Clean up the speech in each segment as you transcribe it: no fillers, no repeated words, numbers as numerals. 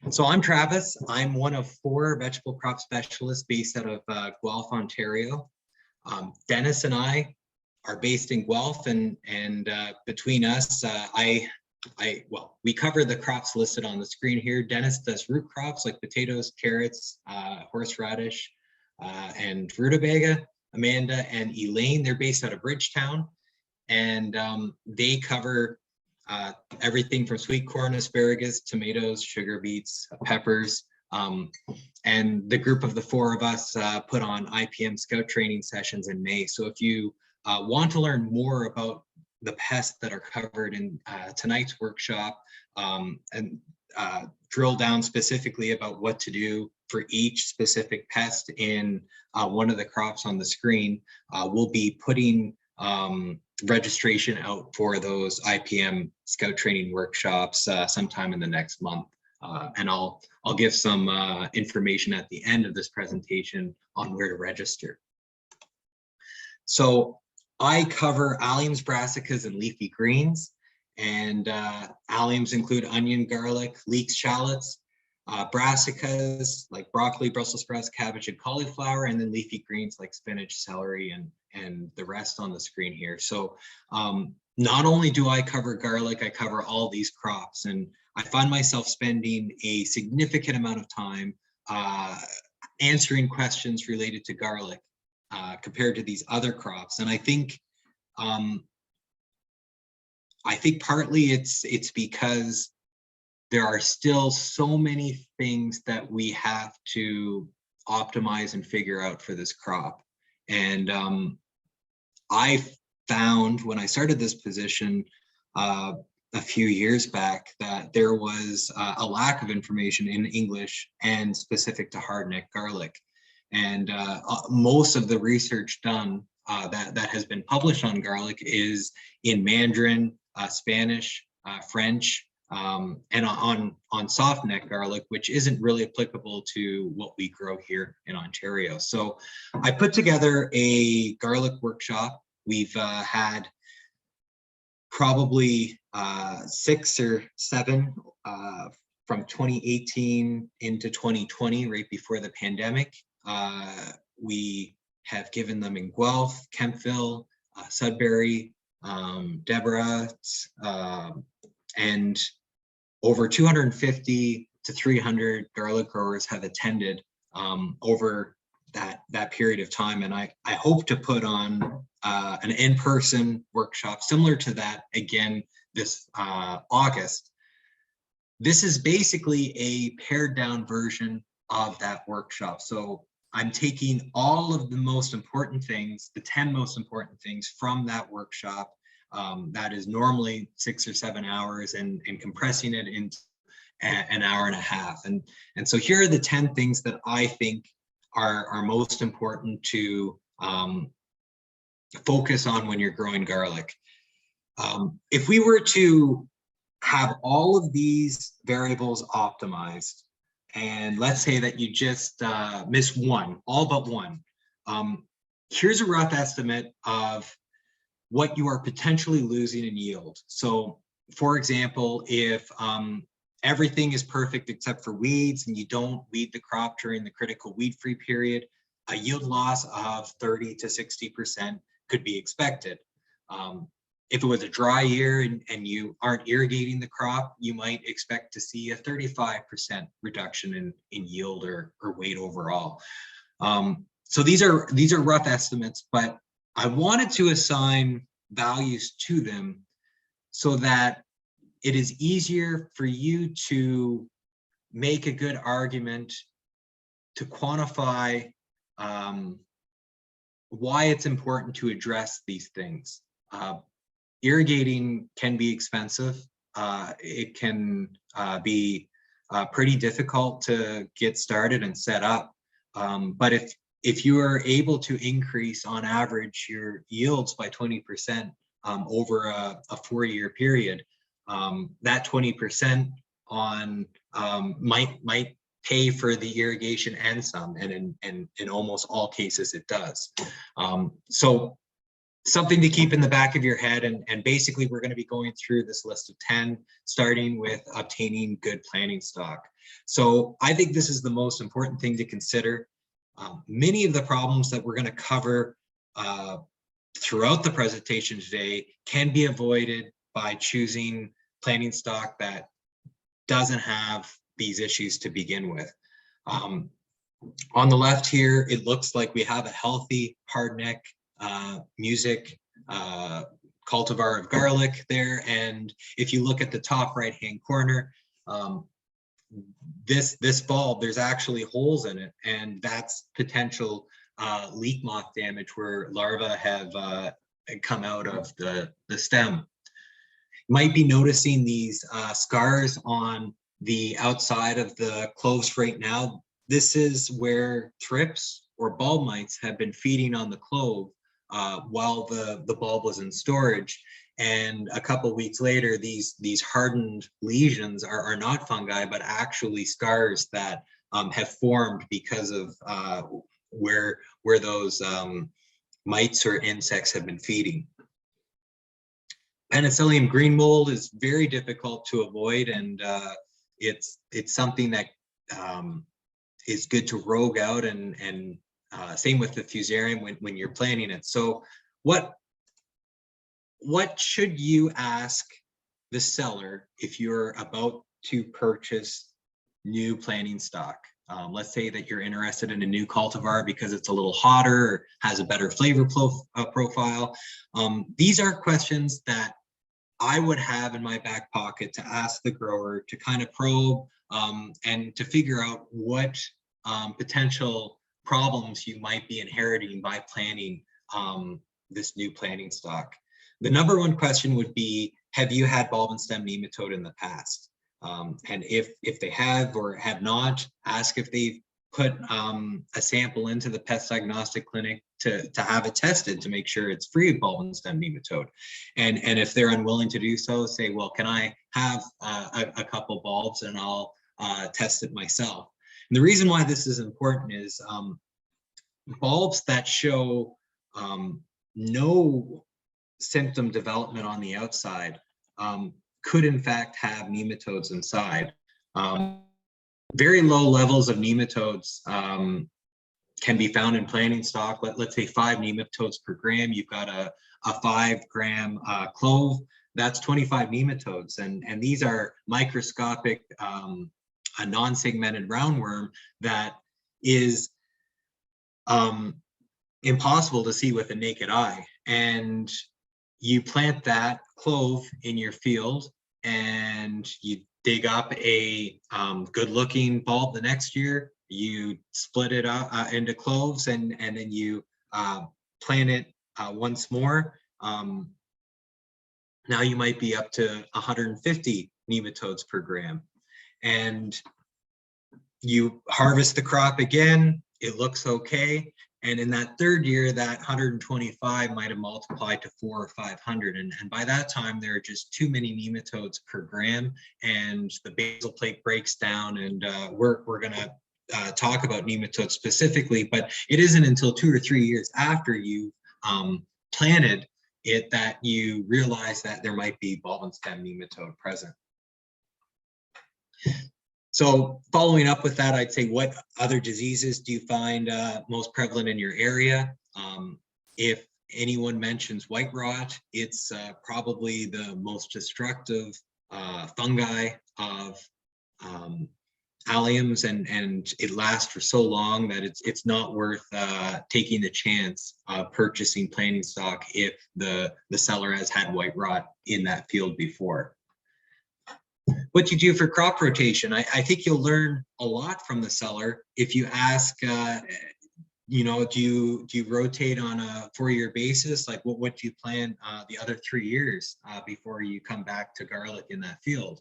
So I'm Travis. I'm one of 4 vegetable crop specialists based out of Guelph, Ontario. Dennis and I are based in Guelph, and between us, we cover the crops listed on the screen here. Dennis does root crops like potatoes, carrots, horseradish, and rutabaga. Amanda and Elaine, they're based out of Bridgetown, and they cover everything from sweet corn, asparagus, tomatoes, sugar beets, peppers. And the group of the 4 of us put on IPM Scout training sessions in May. So if you want to learn more about the pests that are covered in tonight's workshop, and drill down specifically about what to do for each specific pest in one of the crops on the screen, we'll be putting registration out for those IPM Scout training workshops sometime in the next month. And I'll give some information at the end of this presentation on where to register. So I cover alliums, brassicas, and leafy greens. And alliums include onion, garlic, leeks, shallots, brassicas like broccoli, Brussels sprouts, cabbage, and cauliflower, and then leafy greens like spinach, celery, and the rest on the screen here. So not only do I cover garlic, I cover all these crops, and I find myself spending a significant amount of time answering questions related to garlic compared to these other crops. And I think partly it's because there are still so many things that we have to optimize and figure out for this crop. And I found when I started this position a few years back that there was a lack of information in English and specific to hardneck garlic. And most of the research done that has been published on garlic is in Mandarin, Spanish, French, and on soft neck garlic, which isn't really applicable to what we grow here in Ontario. So I put together a garlic workshop. We've had probably 6 or 7 from 2018 into 2020, right before the pandemic. We have given them in Guelph, Kemptville, Sudbury, Deborah, and over 250 to 300 garlic growers have attended over that period of time. And I hope to put on an in-person workshop similar to that again this August. This is basically a pared down version of that workshop. So I'm taking all of the most important things, the 10 most important things from that workshop that is normally 6 or 7 hours, and compressing it into an hour and a half. And so here are the 10 things that I think are most important to focus on when you're growing garlic. If we were to have all of these variables optimized, and let's say that you just miss one, all but one, here's a rough estimate of what you are potentially losing in yield. So for example, if everything is perfect except for weeds and you don't weed the crop during the critical weed-free period, a yield loss of 30 to 60% could be expected. If it was a dry year and you aren't irrigating the crop, you might expect to see a 35% reduction in yield or weight overall. So these are rough estimates, but I wanted to assign values to them so that it is easier for you to make a good argument to quantify why it's important to address these things. Irrigating can be expensive. It can be pretty difficult to get started and set up. But if you are able to increase on average your yields by 20% over a 4-year period, that 20% on might pay for the irrigation and some, and in almost all cases it does. So something to keep in the back of your head. And basically, we're going to be going through this list of 10, starting with obtaining good planting stock. So I think this is the most important thing to consider. Many of the problems that we're going to cover throughout the presentation today can be avoided by choosing planting stock that doesn't have these issues to begin with. On the left here, it looks like we have a healthy hardneck music cultivar of garlic there. And if you look at the top right-hand corner, this bulb, there's actually holes in it, and that's potential leaf moth damage where larvae have come out of the stem. You might be noticing these scars on the outside of the cloves right now. This is where thrips or bulb mites have been feeding on the clove while the bulb was in storage. And a couple weeks later, these hardened lesions are not fungi, but actually scars that have formed because of where those mites or insects have been feeding. Penicillium green mold is very difficult to avoid, and it's something that is good to rogue out, and same with the fusarium when you're planting it. So what should you ask the seller if you're about to purchase new planting stock? Let's say that you're interested in a new cultivar because it's a little hotter or has a better flavor profile. These are questions that I would have in my back pocket to ask the grower to kind of probe and to figure out what potential problems you might be inheriting by planting this new planting stock. The number one question would be, have you had bulb and stem nematode in the past? And if they have or have not, ask if they've put a sample into the pest diagnostic clinic to have it tested to make sure it's free of bulb and stem nematode. And if they're unwilling to do so, say, well, can I have a couple bulbs and I'll test it myself? And the reason why this is important is bulbs that show no symptom development on the outside could in fact have nematodes inside. Very low levels of nematodes can be found in planting stock. Let's say 5 nematodes per gram. You've got a 5-gram clove, that's 25 nematodes. And these are microscopic, a non-segmented roundworm that is impossible to see with the naked eye. And you plant that clove in your field and you dig up a good-looking bulb the next year, you split it up into cloves, and then you plant it once more. Now you might be up to 150 nematodes per gram. And you harvest the crop again, it looks okay. And in that third year, that 125 might have multiplied to 400 or 500. And by that time, there are just too many nematodes per gram, and the basal plate breaks down. And we're going to talk about nematodes specifically, but it isn't until 2 or 3 years after you planted it that you realize that there might be bulb and stem nematode present. So following up with that, I'd say, what other diseases do you find most prevalent in your area? If anyone mentions white rot, it's probably the most destructive fungi of alliums, and it lasts for so long that it's not worth taking the chance of purchasing planting stock if the seller has had white rot in that field before. What do you do for crop rotation? I think you'll learn a lot from the seller if you ask, you know, do you rotate on a 4-year basis? Like, what do you plan the other 3 years before you come back to garlic in that field?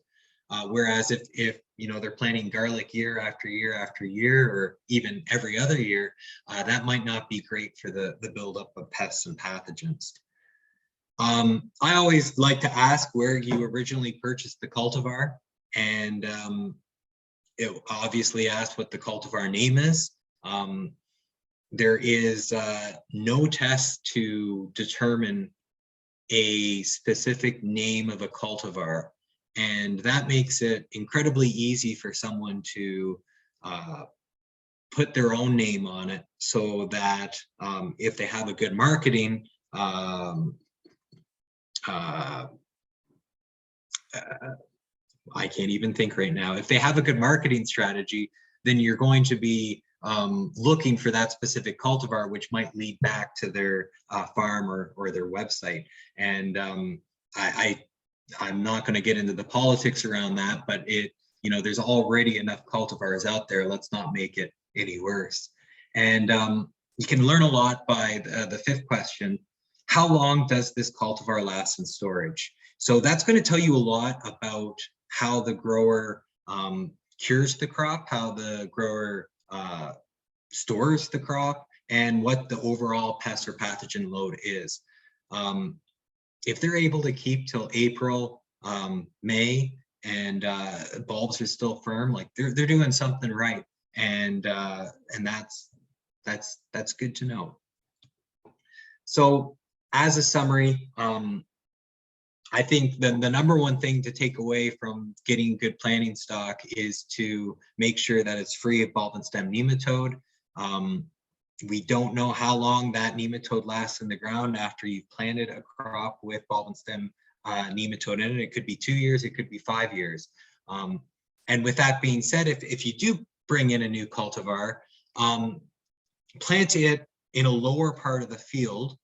Whereas if you know they're planting garlic year after year after year, or even every other year, that might not be great for the buildup of pests and pathogens. I always like to ask where you originally purchased the cultivar, and it obviously asked what the cultivar name is. there is no test to determine a specific name of a cultivar, and that makes it incredibly easy for someone to put their own name on it, so that if they have a good marketing I can't even think right now. If they have a good marketing strategy, then you're going to be looking for that specific cultivar, which might lead back to their farm or their website. And I'm not going to get into the politics around that, but there's already enough cultivars out there. Let's not make it any worse. And you can learn a lot by the fifth question. How long does this cultivar last in storage? So that's going to tell you a lot about how the grower cures the crop, how the grower stores the crop, and what the overall pest or pathogen load is. If they're able to keep till April, May, and bulbs are still firm, like they're doing something right, and that's good to know. So as a summary, I think the number one thing to take away from getting good planting stock is to make sure that it's free of bulb and stem nematode. We don't know how long that nematode lasts in the ground after you've planted a crop with bulb and stem nematode in it. It could be 2 years, it could be 5 years. And with that being said, if you do bring in a new cultivar, plant it in a lower part of the field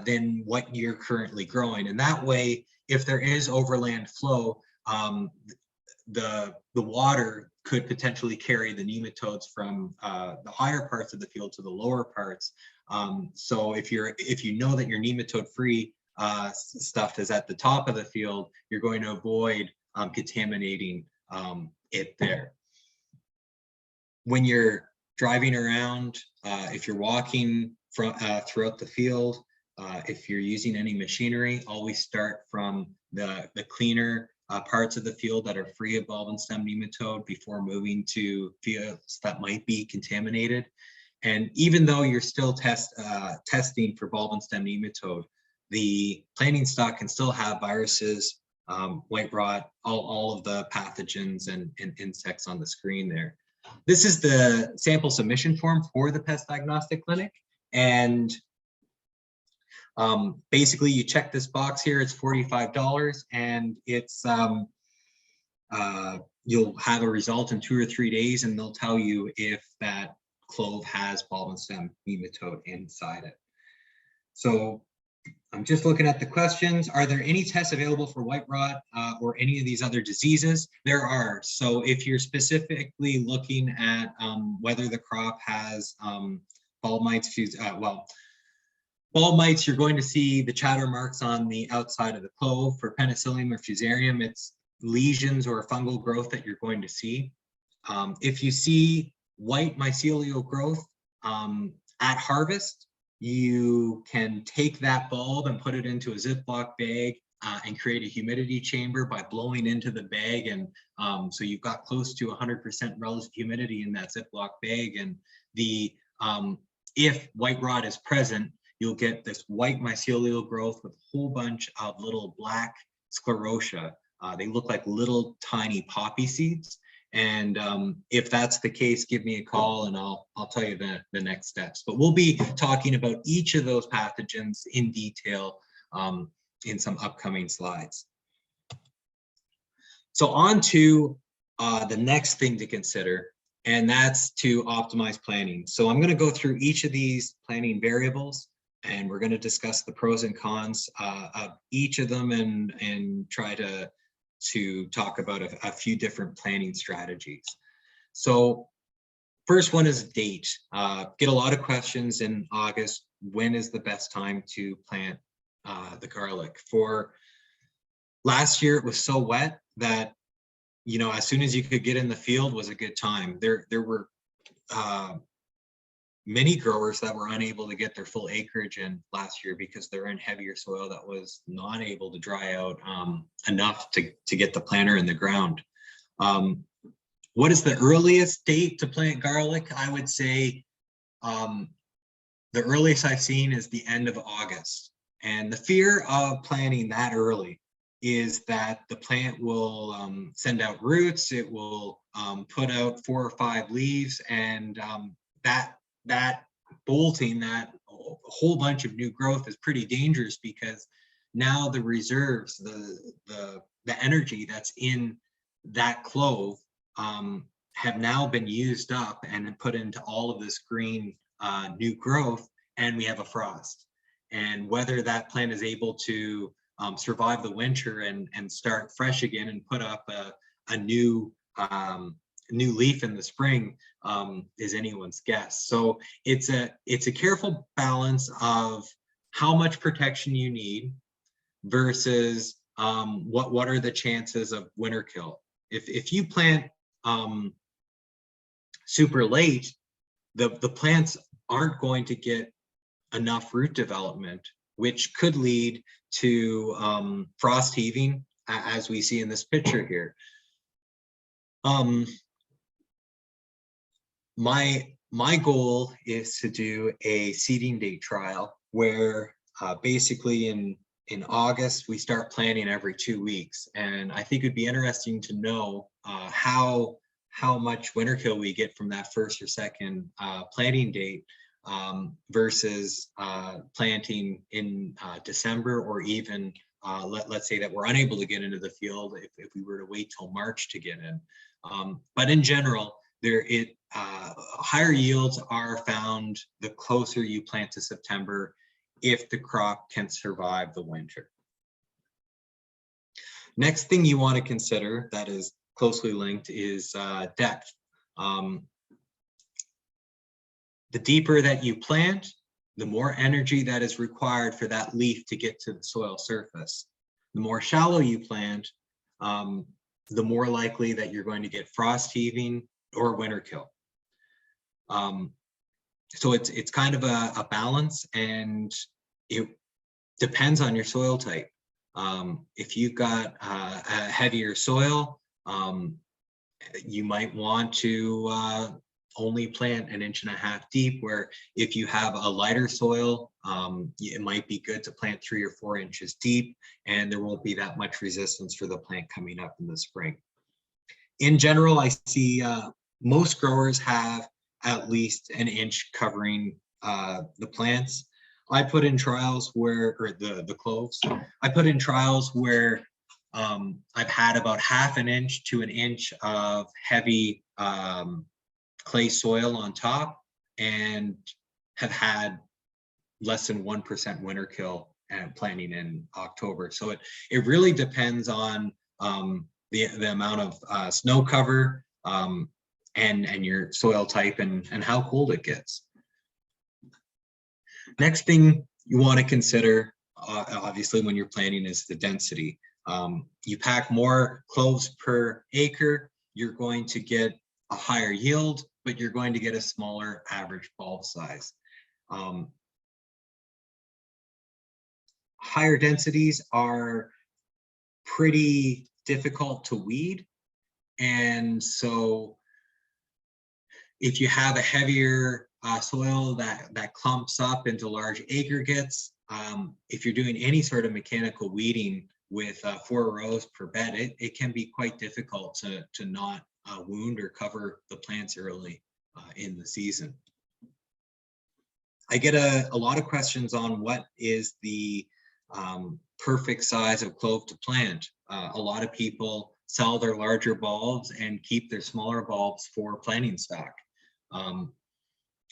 than what you're currently growing. And that way, if there is overland flow, the water could potentially carry the nematodes from the higher parts of the field to the lower parts. So if you know that your nematode-free stuff is at the top of the field, you're going to avoid contaminating it there. When you're driving around, if you're walking throughout the field, if you're using any machinery, always start from the cleaner parts of the field that are free of bulb and stem nematode before moving to fields that might be contaminated. And even though you're still testing for bulb and stem nematode, the planting stock can still have viruses, white rot, all of the pathogens and insects on the screen there. This is the sample submission form for the Pest Diagnostic Clinic. And basically you check this box here, it's $45, and it's you'll have a result in 2 or 3 days, and they'll tell you if that clove has bulb and stem nematode inside it. So I'm just looking at the questions. Are there any tests available for white rot or any of these other diseases? There are. So if you're specifically looking at whether the crop has bulb mites, bulb mites, you're going to see the chatter marks on the outside of the clove. For penicillium or fusarium, it's lesions or fungal growth that you're going to see. If you see white mycelial growth at harvest, you can take that bulb and put it into a Ziploc bag and create a humidity chamber by blowing into the bag. And so you've got close to 100% relative humidity in that Ziploc bag. And if white rot is present, you'll get this white mycelial growth with a whole bunch of little black sclerotia. They look like little tiny poppy seeds. And if that's the case, give me a call and I'll tell you the next steps. But we'll be talking about each of those pathogens in detail in some upcoming slides. So on to the next thing to consider, and that's to optimize planning. So I'm going to go through each of these planning variables, and we're going to discuss the pros and cons of each of them and try to talk about a few different planning strategies. So first one is date. Get a lot of questions in August. When is the best time to plant the garlic? For last year, it was so wet that, as soon as you could get in the field was a good time. There were many growers that were unable to get their full acreage in last year because they're in heavier soil that was not able to dry out enough to get the planter in the ground. What is the earliest date to plant garlic? I would say The earliest I've seen is the end of August. And the fear of planting that early is that the plant will send out roots, it will put out 4 or 5 leaves, and that bolting, that whole bunch of new growth is pretty dangerous, because now the reserves, the energy that's in that clove have now been used up and put into all of this green new growth, and we have a frost. And whether that plant is able to survive the winter and start fresh again and put up a new leaf in the spring is anyone's guess. So it's a careful balance of how much protection you need versus what are the chances of winter kill. If you plant super late, the plants aren't going to get enough root development, which could lead to frost heaving, as we see in this picture here. My goal is to do a seeding date trial where basically in August we start planting every 2 weeks, and I think it'd be interesting to know how much winter kill we get from that first or second planting date versus planting in December, or even let's say that we're unable to get into the field if we were to wait till March to get in. But in general, higher yields are found the closer you plant to September, if the crop can survive the winter. Next thing you want to consider that is closely linked is depth. The deeper that you plant, the more energy that is required for that leaf to get to the soil surface. The more shallow you plant, the more likely that you're going to get frost heaving or winter kill. So it's kind of a balance, and it depends on your soil type. If you've got a heavier soil, you might want to only plant 1.5 inches deep, where if you have a lighter soil, it might be good to plant 3 or 4 inches deep, and there won't be that much resistance for the plant coming up in the spring. In general, I see most growers have at least 1 inch covering the plants. I put in trials where, or the cloves, I put in trials where I've had about 1/2 inch to 1 inch of heavy clay soil on top, and have had less than 1% winter kill and planting in October. So it really depends on the amount of snow cover and your soil type and how cold it gets. Next thing you want to consider, obviously, when you're planting is the density. You pack more cloves per acre, you're going to get a higher yield, but you're going to get a smaller average bulb size. Higher densities are pretty difficult to weed, and so if you have a heavier soil that clumps up into large aggregates, if you're doing any sort of mechanical weeding with 4 rows per bed, it can be quite difficult to not wound or cover the plants early in the season. I get a lot of questions on what is the perfect size of clove to plant. A lot of people sell their larger bulbs and keep their smaller bulbs for planting stock.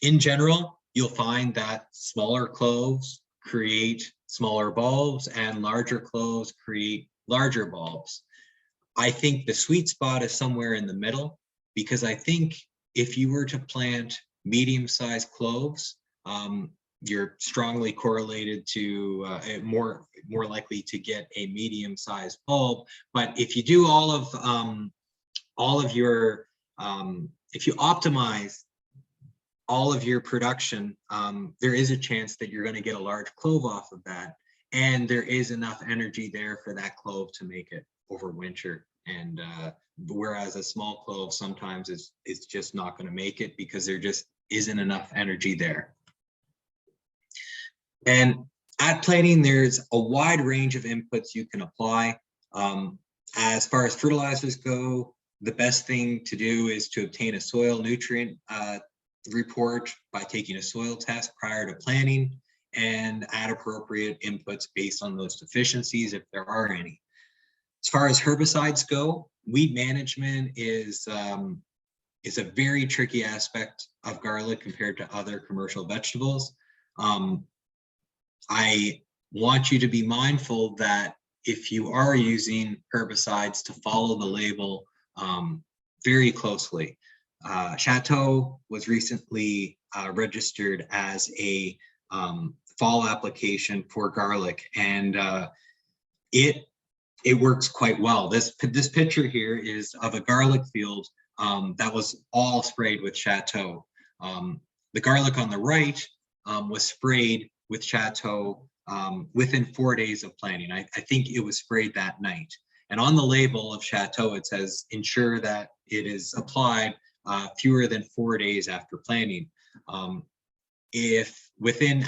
In general, you'll find that smaller cloves create smaller bulbs and larger cloves create larger bulbs. I think the sweet spot is somewhere in the middle, because I think if you were to plant medium-sized cloves, you're strongly correlated to more likely to get a medium-sized bulb. But if you do all of your if you optimize all of your production, there is a chance that you're going to get a large clove off of that, and there is enough energy there for that clove to make it over winter. And whereas a small clove sometimes it's just not going to make it because there just isn't enough energy there. And at planting, there's a wide range of inputs you can apply. As far as fertilizers go, the best thing to do is to obtain a soil nutrient report by taking a soil test prior to planting, and add appropriate inputs based on those deficiencies if there are any. As far as herbicides go, weed management is a very tricky aspect of garlic compared to other commercial vegetables. I want you to be mindful that if you are using herbicides, to follow the label very closely. Chateau was recently registered as a fall application for garlic, and it works quite well. This picture here is of a garlic field that was all sprayed with Chateau. The garlic on the right was sprayed with Chateau within 4 days of planting. I think it was sprayed that night. And on the label of Chateau, it says, ensure that it is applied fewer than 4 days after planting. If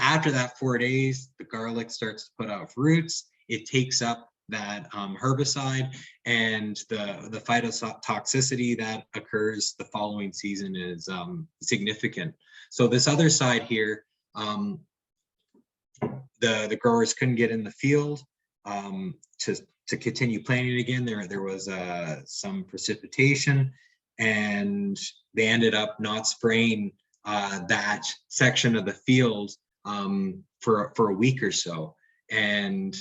after that 4 days, the garlic starts to put out roots, it takes up that herbicide, and the phytotoxicity that occurs the following season is significant. So this other side here, the growers couldn't get in the field to continue planting again. There was some precipitation, and they ended up not spraying that section of the field for a week or so. And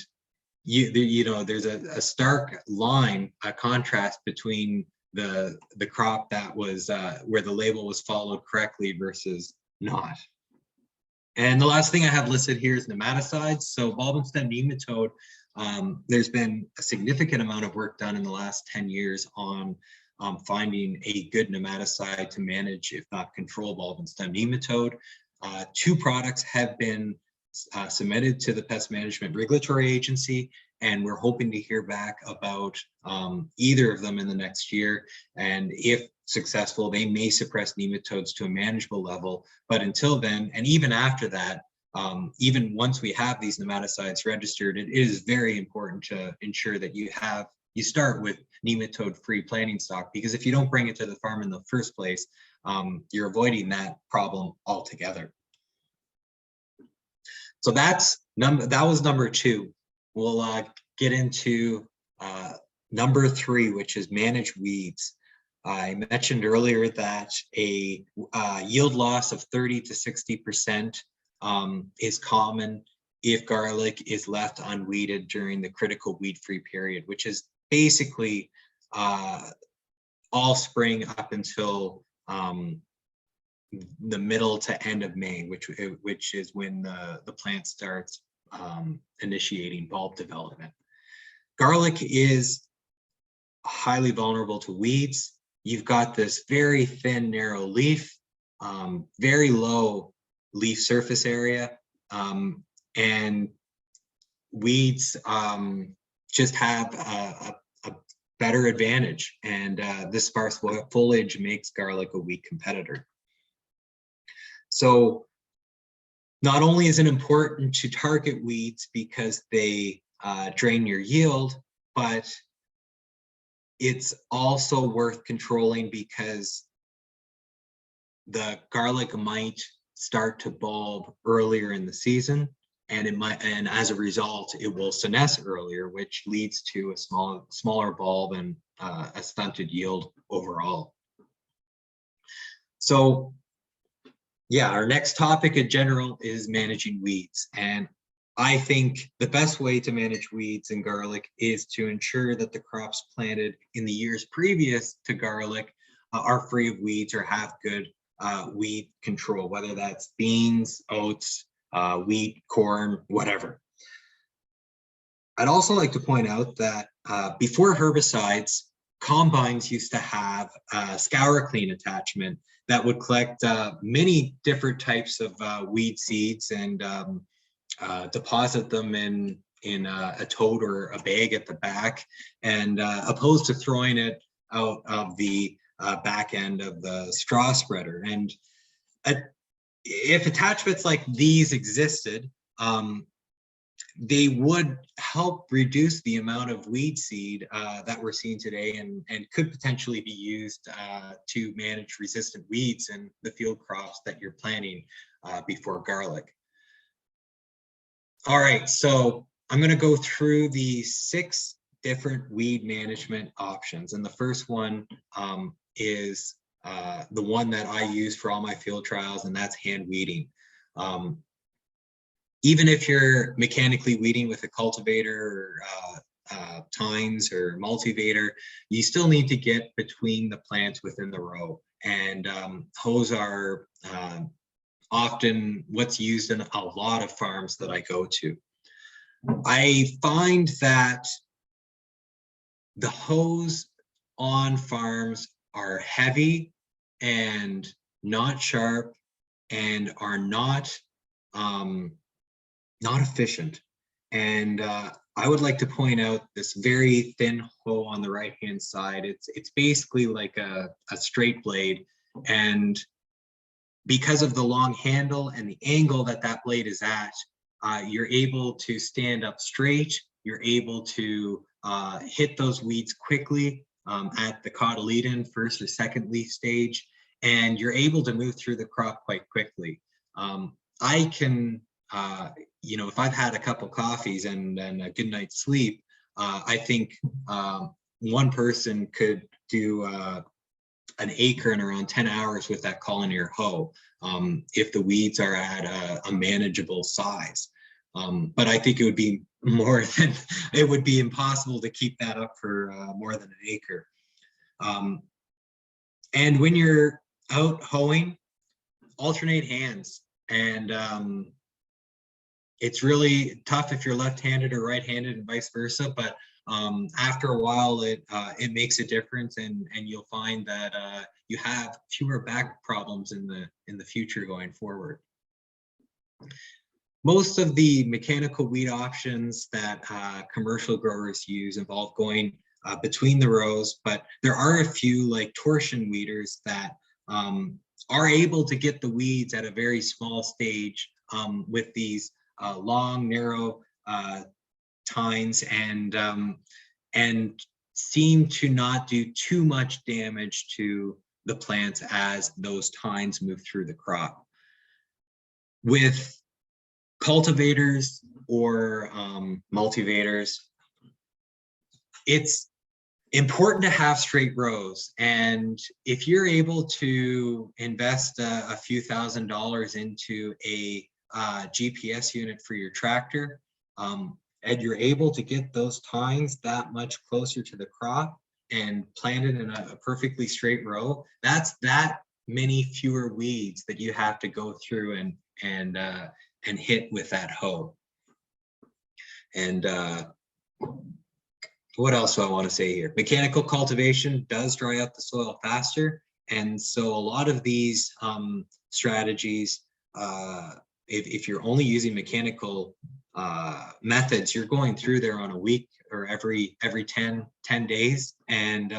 you know, there's a stark line, a contrast between the crop that was where the label was followed correctly versus not. And the last thing I have listed here is nematicides. So bulb and stem nematode, there's been a significant amount of work done in the last 10 years on finding a good nematicide to manage, if not control, bulb and stem nematode. 2 products have been submitted to the Pest Management Regulatory Agency, and we're hoping to hear back about either of them in the next year. And if successful, they may suppress nematodes to a manageable level. But until then, and even after that, even once we have these nematicides registered, it is very important to ensure that you start with nematode-free planting stock, because if you don't bring it to the farm in the first place, you're avoiding that problem altogether. So that was number 2. We'll get into number 3, which is manage weeds. I mentioned earlier that a yield loss of 30 to 60% is common if garlic is left unweeded during the critical weed-free period, which is basically all spring up until the middle to end of May, which is when the plant starts initiating bulb development. Garlic is highly vulnerable to weeds. You've got this very thin, narrow leaf, very low leaf surface area, and weeds just have a better advantage, and this sparse foliage makes garlic a weak competitor. So not only is it important to target weeds because they drain your yield, but it's also worth controlling because the garlic might start to bulb earlier in the season, and as a result, it will senesce earlier, which leads to a smaller bulb and a stunted yield overall. So yeah, our next topic in general is managing weeds. And I think the best way to manage weeds in garlic is to ensure that the crops planted in the years previous to garlic are free of weeds or have good weed control, whether that's beans, oats, wheat, corn, whatever. I'd also like to point out that before herbicides, combines used to have a scour clean attachment that would collect many different types of weed seeds and deposit them in a tote or a bag at the back, and opposed to throwing it out of the back end of the straw spreader. And if attachments like these existed, they would help reduce the amount of weed seed that we're seeing today, and could potentially be used to manage resistant weeds in the field crops that you're planting before garlic. All right, so I'm going to go through the 6 different weed management options. And the first one is the one that I use for all my field trials, and that's hand weeding. Even if you're mechanically weeding with a cultivator or tines or multivator, you still need to get between the plants within the row. And hose are often what's used in a lot of farms that I go to. I find that the hose on farms are heavy and not sharp and are not efficient. And I would like to point out this very thin hoe on the right hand side. It's basically like a straight blade, and because of the long handle and the angle that that blade is at, you're able to stand up straight. You're able to hit those weeds quickly at the cotyledon, first or second leaf stage, and you're able to move through the crop quite quickly. I can, if I've had a couple coffees and a good night's sleep, I think one person could do an acre in around 10 hours with that collinear hoe, if the weeds are at a manageable size. But I think it would be more than, it would be impossible to keep that up for more than an acre. And when you're out hoeing, alternate hands. And it's really tough if you're left-handed or right-handed and vice versa, but after a while it makes a difference, and you'll find that you have fewer back problems in the future going forward. Most of the mechanical weed options that commercial growers use involve going between the rows, but there are a few, like torsion weeders, that are able to get the weeds at a very small stage with these long, narrow tines, and seem to not do too much damage to the plants as those tines move through the crop. With cultivators or multivators, it's important to have straight rows, and if you're able to invest a few $1,000s into a GPS unit for your tractor, and you're able to get those tines that much closer to the crop and planted in a perfectly straight row, that's that many fewer weeds that you have to go through and hit with that hoe. And what else do I want to say here? Mechanical cultivation does dry out the soil faster, and so a lot of these strategies, if you're only using mechanical methods, you're going through there on a week or every 10 days, and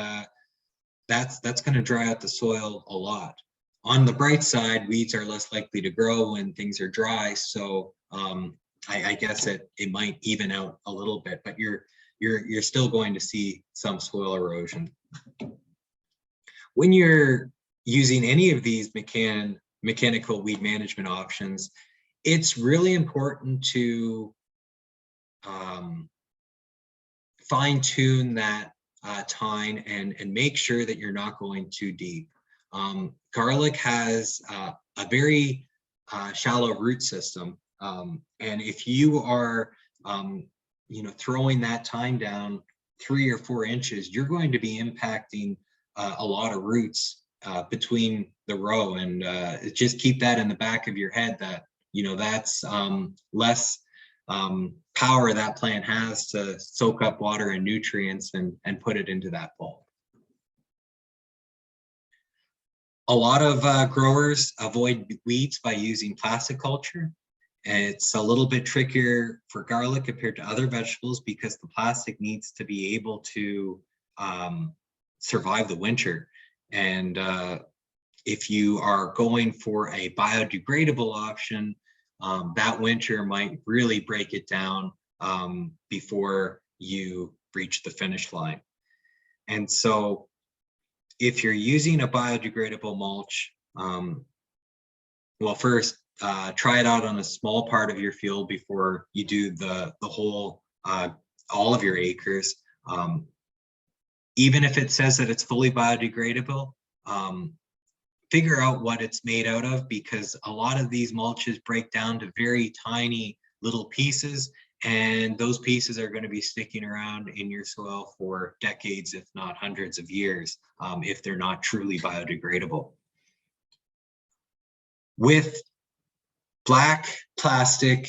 that's going to dry out the soil a lot. On the bright side, weeds are less likely to grow when things are dry, so I guess it might even out a little bit, but you're still going to see some soil erosion. When you're using any of these mechanical weed management options, it's really important to fine-tune that tine and make sure that you're not going too deep. Garlic has a very shallow root system, and if you are throwing that tine down 3 or 4 inches, you're going to be impacting a lot of roots between the row, and just keep that in the back of your head, that that's less power that plant has to soak up water and nutrients and put it into that bulb. A lot of growers avoid weeds by using plastic culture. And it's a little bit trickier for garlic compared to other vegetables, because the plastic needs to be able to survive the winter. And if you are going for a biodegradable option, that winter might really break it down before you reach the finish line. And so if you're using a biodegradable mulch, well, first, try it out on a small part of your field before you do the whole, all of your acres. Even if it says that it's fully biodegradable, figure out what it's made out of, because a lot of these mulches break down to very tiny little pieces, and those pieces are going to be sticking around in your soil for decades, if not hundreds of years, if they're not truly biodegradable. With black plastic,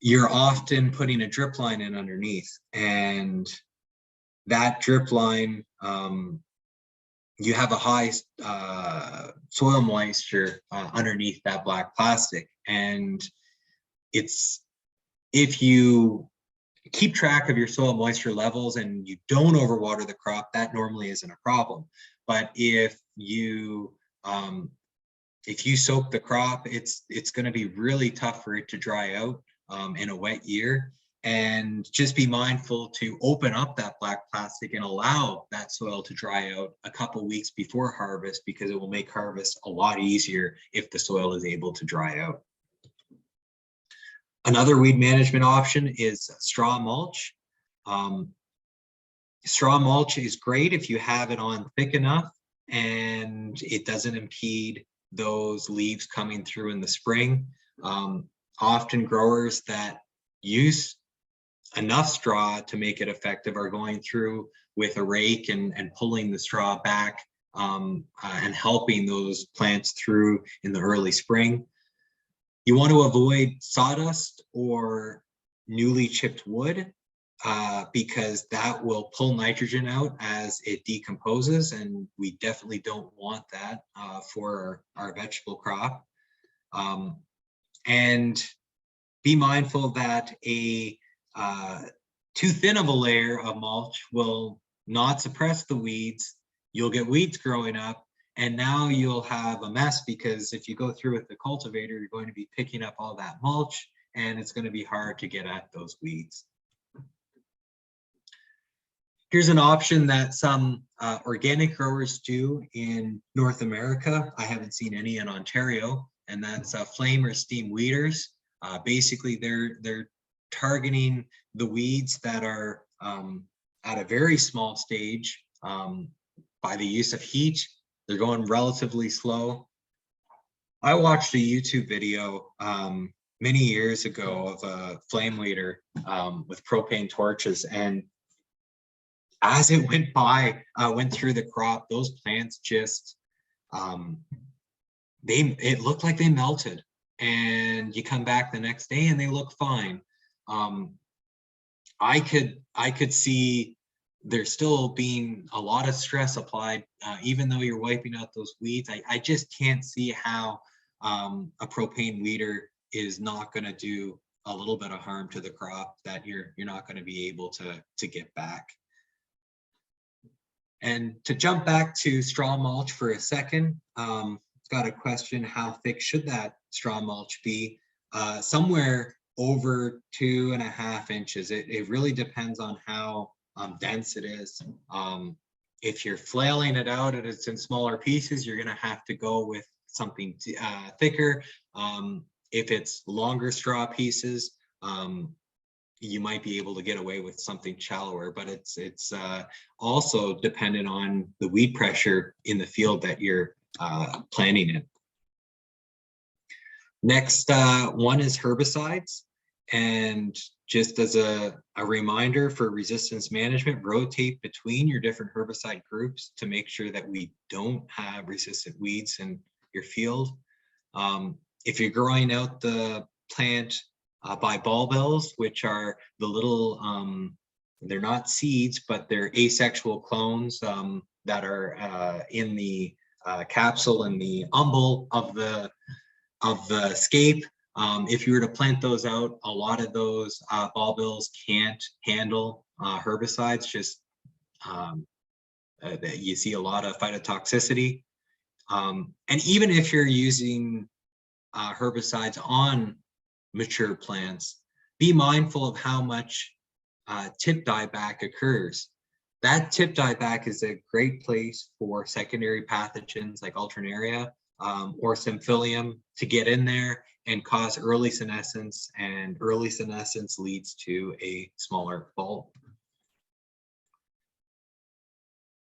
you're often putting a drip line in underneath, and that drip line, you have a high soil moisture underneath that black plastic. And if you keep track of your soil moisture levels and you don't overwater the crop, that normally isn't a problem. But if you soak the crop, it's going to be really tough for it to dry out in a wet year. And just be mindful to open up that black plastic and allow that soil to dry out a couple weeks before harvest, because it will make harvest a lot easier if the soil is able to dry out. Another weed management option is straw mulch. Straw mulch is great if you have it on thick enough and it doesn't impede those leaves coming through in the spring. Often growers that use enough straw to make it effective are going through with a rake and pulling the straw back and helping those plants through in the early spring. You want to avoid sawdust or newly chipped wood because that will pull nitrogen out as it decomposes, and we definitely don't want that for our vegetable crop. And be mindful that too thin of a layer of mulch will not suppress the weeds. You'll get weeds growing up, and now you'll have a mess, because if you go through with the cultivator, you're going to be picking up all that mulch, and it's going to be hard to get at those weeds. Here's an option that some organic growers do in North America. I haven't seen any in Ontario, and that's flame or steam weeders. Basically, they're targeting the weeds that are at a very small stage by the use of heat. They're going relatively slow. I watched a YouTube video many years ago of a flame weeder with propane torches, and as it went by, went through the crop, those plants just, it looked like they melted. And you come back the next day and they look fine. I could see there's still being a lot of stress applied, even though you're wiping out those weeds. I just can't see how a propane weeder is not going to do a little bit of harm to the crop that you're not going to be able to get back. And to jump back to straw mulch for a second, got a question: how thick should that straw mulch be? Somewhere over 2.5 inches. It really depends on how dense it is. If you're flailing it out and it's in smaller pieces, you're going to have to go with something thicker. If it's longer straw pieces, you might be able to get away with something shallower, but it's also dependent on the weed pressure in the field that you're planting in. Next one is herbicides. And just as a reminder for resistance management, rotate between your different herbicide groups to make sure that we don't have resistant weeds in your field. If you're growing out the plant by bulbils, which are the little, they're not seeds, but they're asexual clones that are in the capsule and the umbel of the scape. If you were to plant those out, a lot of those bulbils can't handle herbicides. Just you see a lot of phytotoxicity. And even if you're using herbicides on mature plants, be mindful of how much tip dieback occurs. That tip dieback is a great place for secondary pathogens like Alternaria or Symphylium to get in there and cause early senescence, and early senescence leads to a smaller bulb.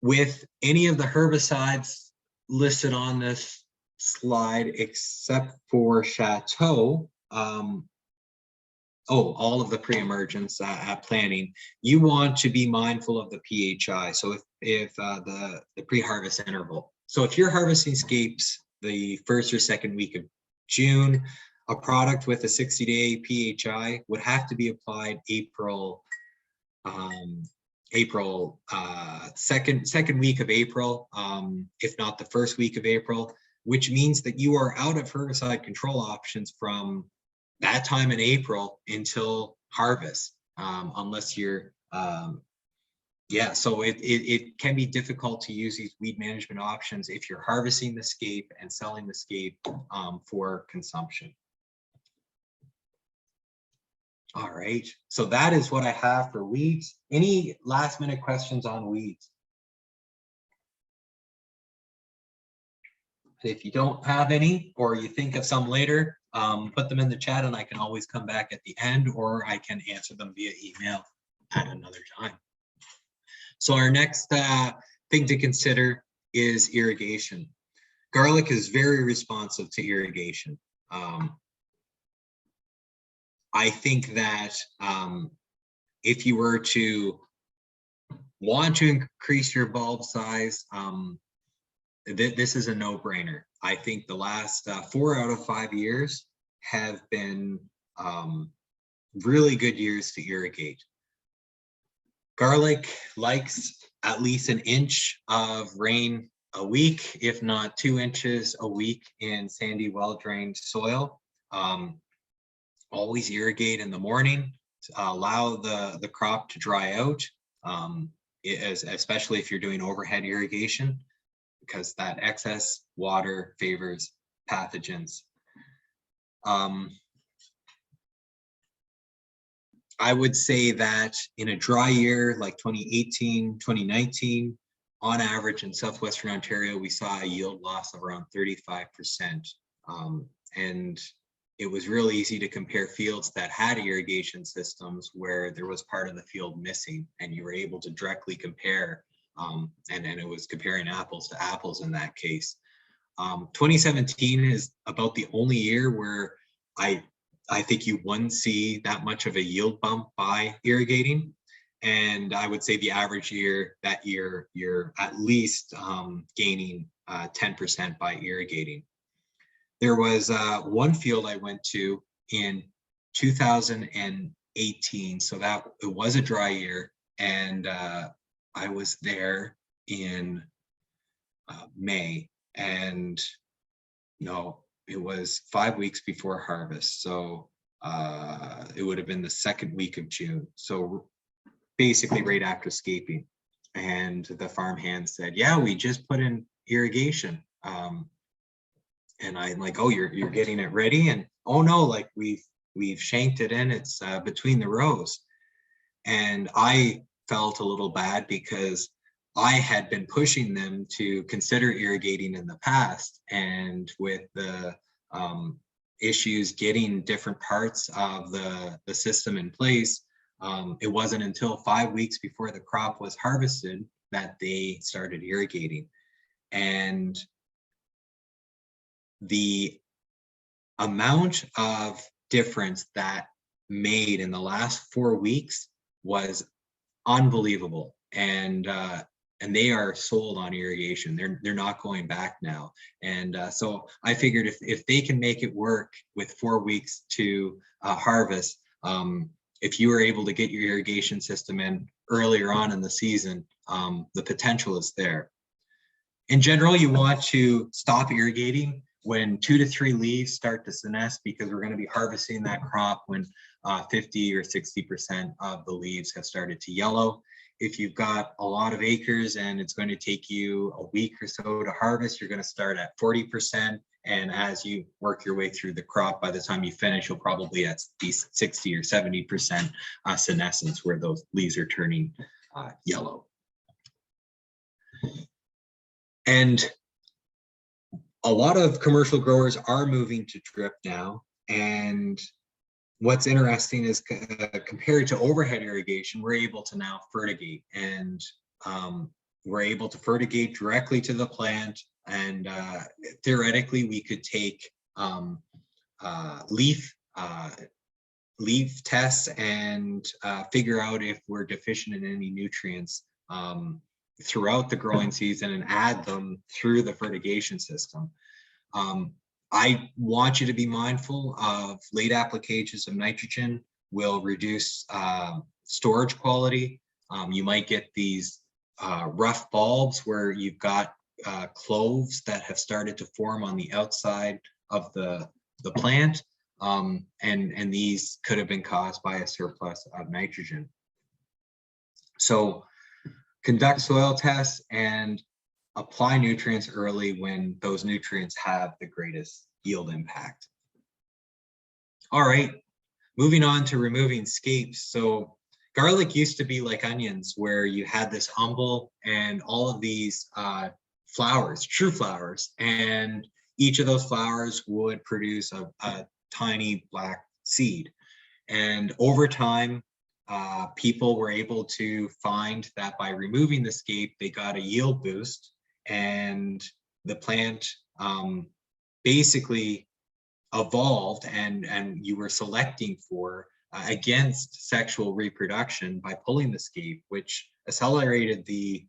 With any of the herbicides listed on this slide, except for Chateau, all of the pre-emergence planting, you want to be mindful of the PHI. So if the pre-harvest interval. So if you're harvesting scapes the first or second week of June, a product with a 60-day PHI would have to be applied April second week of April, if not the first week of April, which means that you are out of herbicide control options from that time in April until harvest, unless you're, so it can be difficult to use these weed management options if you're harvesting the scape and selling the scape for consumption. All right, so that is what I have for weeds. Any last minute questions on weeds? If you don't have any, or you think of some later, put them in the chat and I can always come back at the end, or I can answer them via email at another time. So our next thing to consider is irrigation. Garlic is very responsive to irrigation. I think that if you were to want to increase your bulb size, this is a no-brainer. I think the last 4 out of 5 years have been really good years to irrigate. Garlic likes at least an inch of rain a week, if not 2 inches a week in sandy, well-drained soil. Always irrigate in the morning, allow the crop to dry out, especially if you're doing overhead irrigation, because that excess water favors pathogens. I would say that in a dry year like 2018, 2019, on average in Southwestern Ontario, we saw a yield loss of around 35%. And it was really easy to compare fields that had irrigation systems where there was part of the field missing, and you were able to directly compare, and it was comparing apples to apples in that case. 2017 is about the only year where I think you wouldn't see that much of a yield bump by irrigating. And I would say the average year, that year, you're at least gaining 10% by irrigating. There was one field I went to in 2018, so that it was a dry year, and I was there in May, and no, it was 5 weeks before harvest, so it would have been the second week of June, so basically right after scaping. And the farmhand said, yeah, we just put in irrigation. And I'm like, oh, you're getting it ready? And oh no, like we've shanked it in, it's between the rows. And I felt a little bad because I had been pushing them to consider irrigating in the past, and with the issues getting different parts of the system in place, it wasn't until 5 weeks before the crop was harvested that they started irrigating. And the amount of difference that made in the last 4 weeks was unbelievable. And they are sold on irrigation. They're not going back now. And so I figured if they can make it work with 4 weeks to harvest, if you were able to get your irrigation system in earlier on in the season, the potential is there. In general, you want to stop irrigating when 2 to 3 leaves start to senesce, because we're going to be harvesting that crop when 50 or 60% of the leaves have started to yellow. If you've got a lot of acres and it's going to take you a week or so to harvest, you're going to start at 40%. And as you work your way through the crop, by the time you finish, you'll probably at 60 or 70% senescence, where those leaves are turning yellow. And a lot of commercial growers are moving to drip now. And what's interesting is compared to overhead irrigation, we're able to now fertigate, and we're able to fertigate directly to the plant. And theoretically, we could take leaf tests and figure out if we're deficient in any nutrients throughout the growing season and add them through the fertigation system. I want you to be mindful of late applications of nitrogen will reduce storage quality. You might get these rough bulbs where you've got cloves that have started to form on the outside of the plant, and these could have been caused by a surplus of nitrogen. So conduct soil tests and apply nutrients early when those nutrients have the greatest yield impact. All right, moving on to removing scapes. So garlic used to be like onions, where you had this umbel and all of these flowers, true flowers, and each of those flowers would produce a tiny black seed. And over time, people were able to find that by removing the scape, they got a yield boost, and the plant basically evolved, and you were selecting for against sexual reproduction by pulling the scape, which accelerated the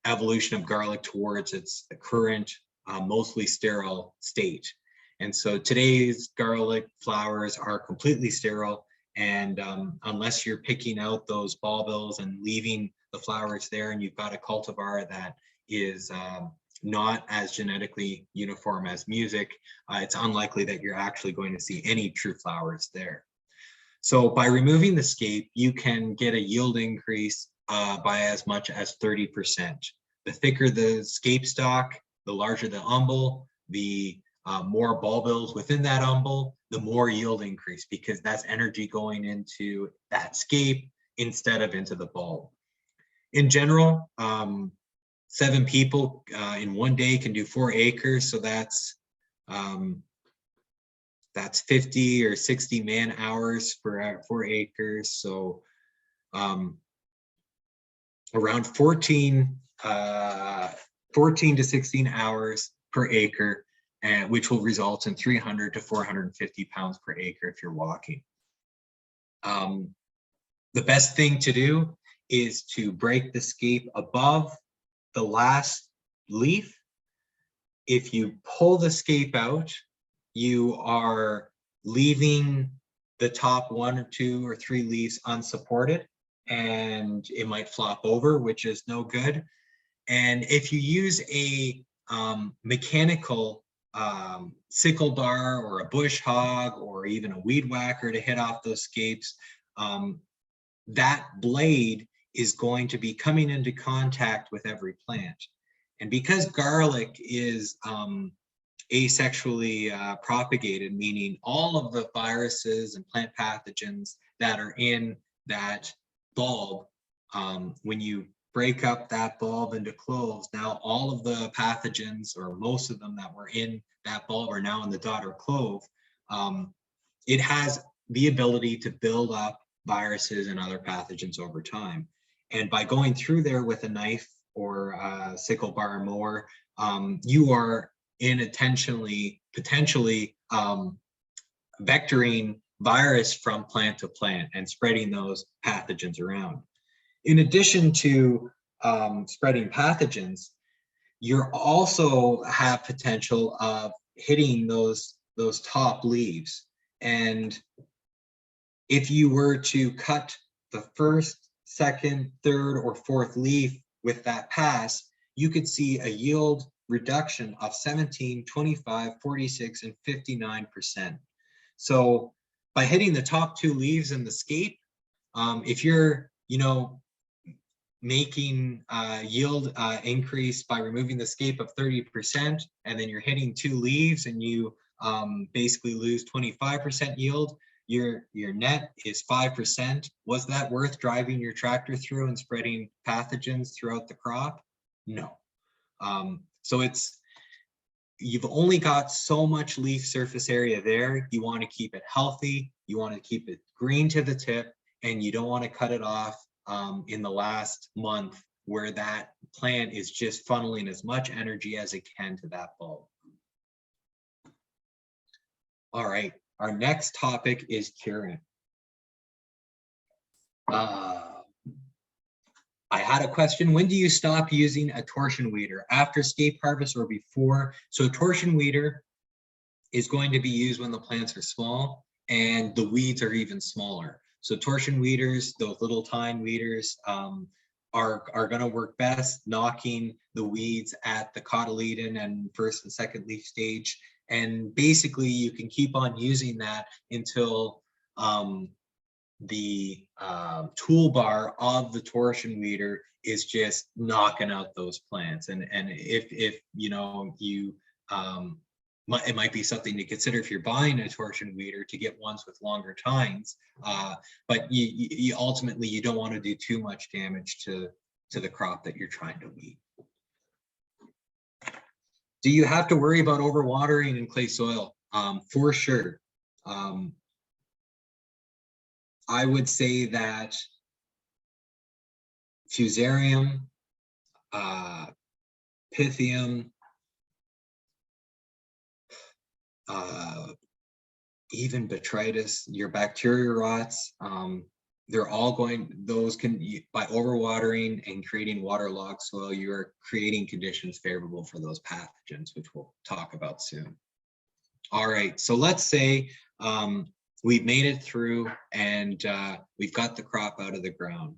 evolution of garlic towards its current mostly sterile state. And so today's garlic flowers are completely sterile, and unless you're picking out those bulbils and leaving the flowers there, and you've got a cultivar that is not as genetically uniform as music, it's unlikely that you're actually going to see any true flowers there. So by removing the scape, you can get a yield increase by as much as 30%. The thicker the scape stalk, the larger the umbel, the more bulbils within that umbel, the more yield increase, because that's energy going into that scape instead of into the bulb. In general, 7 people in one day can do 4 acres, so that's 50 or 60 man hours for 4 acres. So around 14 to 16 hours per acre, and which will result in 300 to 450 pounds per acre if you're walking. The best thing to do is to break the scape above the last leaf. If you pull the scape out, you are leaving the top 1 or 2 or 3 leaves unsupported, and it might flop over, which is no good. And if you use a mechanical sickle bar or a bush hog or even a weed whacker to hit off those scapes, that blade is going to be coming into contact with every plant. And because garlic is asexually propagated, meaning all of the viruses and plant pathogens that are in that bulb, when you break up that bulb into cloves, now all of the pathogens, or most of them that were in that bulb, are now in the daughter clove. It has the ability to build up viruses and other pathogens over time. And by going through there with a knife or a sickle bar mower, you are potentially vectoring virus from plant to plant and spreading those pathogens around. In addition to spreading pathogens, you also have potential of hitting those top leaves. And if you were to cut the first, second, third, or fourth leaf with that pass, you could see a yield reduction of 17, 25, 46, and 59%. So by hitting the top 2 leaves in the scape, if you're, making yield increase by removing the scape of 30%, and then you're hitting 2 leaves and you basically lose 25% yield, your net is 5%. Was that worth driving your tractor through and spreading pathogens throughout the crop? No. So you've only got so much leaf surface area there. You want to keep it healthy, you want to keep it green to the tip, and you don't want to cut it off in the last month where that plant is just funneling as much energy as it can to that bulb. All right, our next topic is curing. I had a question, when do you stop using a torsion weeder? After scape harvest or before? So a torsion weeder is going to be used when the plants are small and the weeds are even smaller. So torsion weeders, those little tine weeders, are going to work best knocking the weeds at the cotyledon and first and second leaf stage. And basically you can keep on using that until the toolbar of the torsion weeder is just knocking out those plants. And if you know, it might be something to consider if you're buying a torsion weeder to get ones with longer tines, but you ultimately you don't want to do too much damage to the crop that you're trying to weed. Do you have to worry about overwatering in clay soil? For sure. I would say that Fusarium, Pythium, even Botrytis, your bacteria rots, they're all those can, by overwatering and creating waterlogged soil, you are creating conditions favorable for those pathogens, which we'll talk about soon. All right, so let's say we've made it through and we've got the crop out of the ground.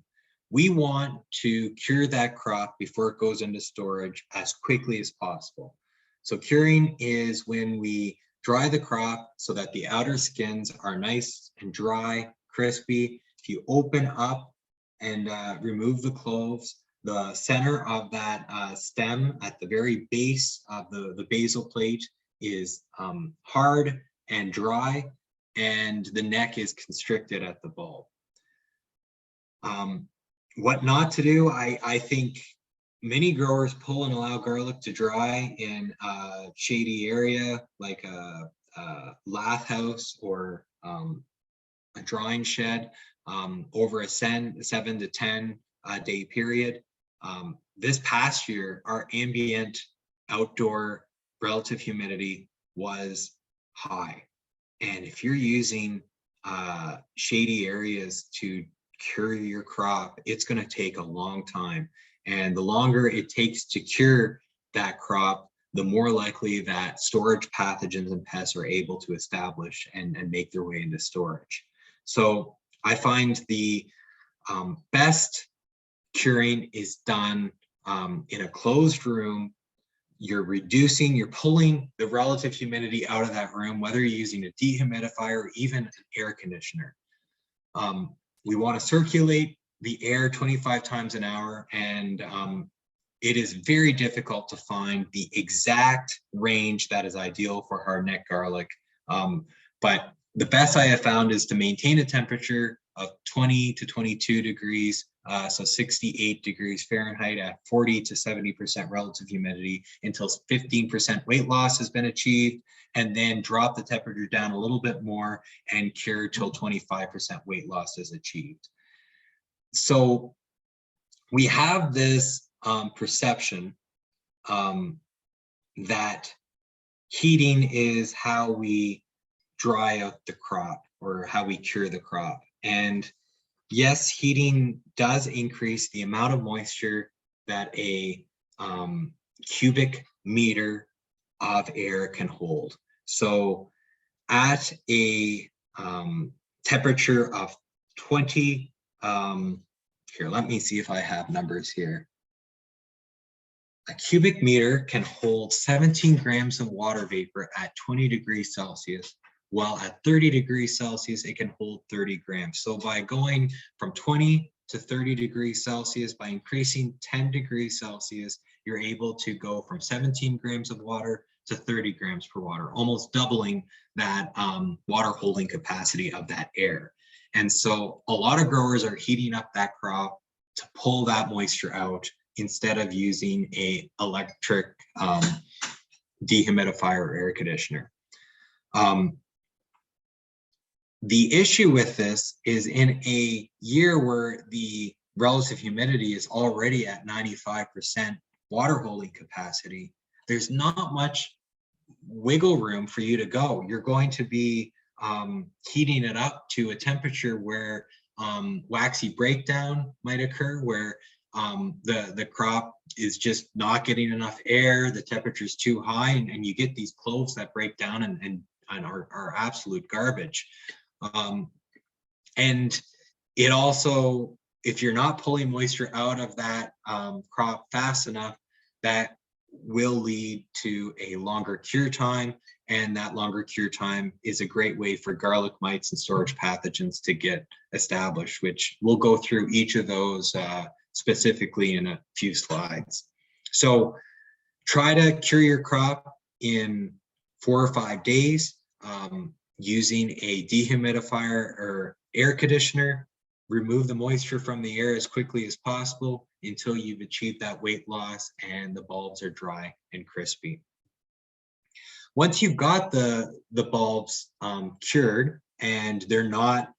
We want to cure that crop before it goes into storage as quickly as possible. So curing is when we dry the crop so that the outer skins are nice and dry, crispy. If you open up and remove the cloves, the center of that stem at the very base of the basal plate is hard and dry, and the neck is constricted at the bulb. What not to do, I think many growers pull and allow garlic to dry in a shady area like a lath house or a drying shed over a 7 to 10 day period. This past year, our ambient outdoor relative humidity was high. And if you're using shady areas to cure your crop, it's going to take a long time. And the longer it takes to cure that crop, the more likely that storage pathogens and pests are able to establish and make their way into storage. So I find the best curing is done in a closed room. You're pulling the relative humidity out of that room, whether you're using a dehumidifier or even an air conditioner. We want to circulate the air 25 times an hour, and it is very difficult to find the exact range that is ideal for hardneck garlic. But the best I have found is to maintain a temperature of 20 to 22 degrees, so 68 degrees Fahrenheit at 40 to 70% relative humidity until 15% weight loss has been achieved, and then drop the temperature down a little bit more and cure till 25% weight loss is achieved. So we have this perception that heating is how we dry out the crop or how we cure the crop. And yes, heating does increase the amount of moisture that a cubic meter of air can hold. So at a temperature of 20, here, let me see if I have numbers here. A cubic meter can hold 17 grams of water vapor at 20 degrees Celsius, while at 30 degrees Celsius, it can hold 30 grams. So by going from 20 to 30 degrees Celsius. By increasing 10 degrees Celsius, you're able to go from 17 grams of water to 30 grams per water, almost doubling that water holding capacity of that air. And so a lot of growers are heating up that crop to pull that moisture out instead of using a electric dehumidifier or air conditioner. The issue with this is in a year where the relative humidity is already at 95% water holding capacity, there's not much wiggle room for you to go. You're going to be heating it up to a temperature where waxy breakdown might occur, where the crop is just not getting enough air, the temperature is too high, and you get these cloves that break down and are absolute garbage. And it also, if you're not pulling moisture out of that crop fast enough, that will lead to a longer cure time, and that longer cure time is a great way for garlic mites and storage pathogens to get established, which we'll go through each of those specifically in a few slides. So try to cure your crop in 4 or 5 days using a dehumidifier or air conditioner. Remove the moisture from the air as quickly as possible until you've achieved that weight loss and the bulbs are dry and crispy. Once you've got the bulbs cured and they're not,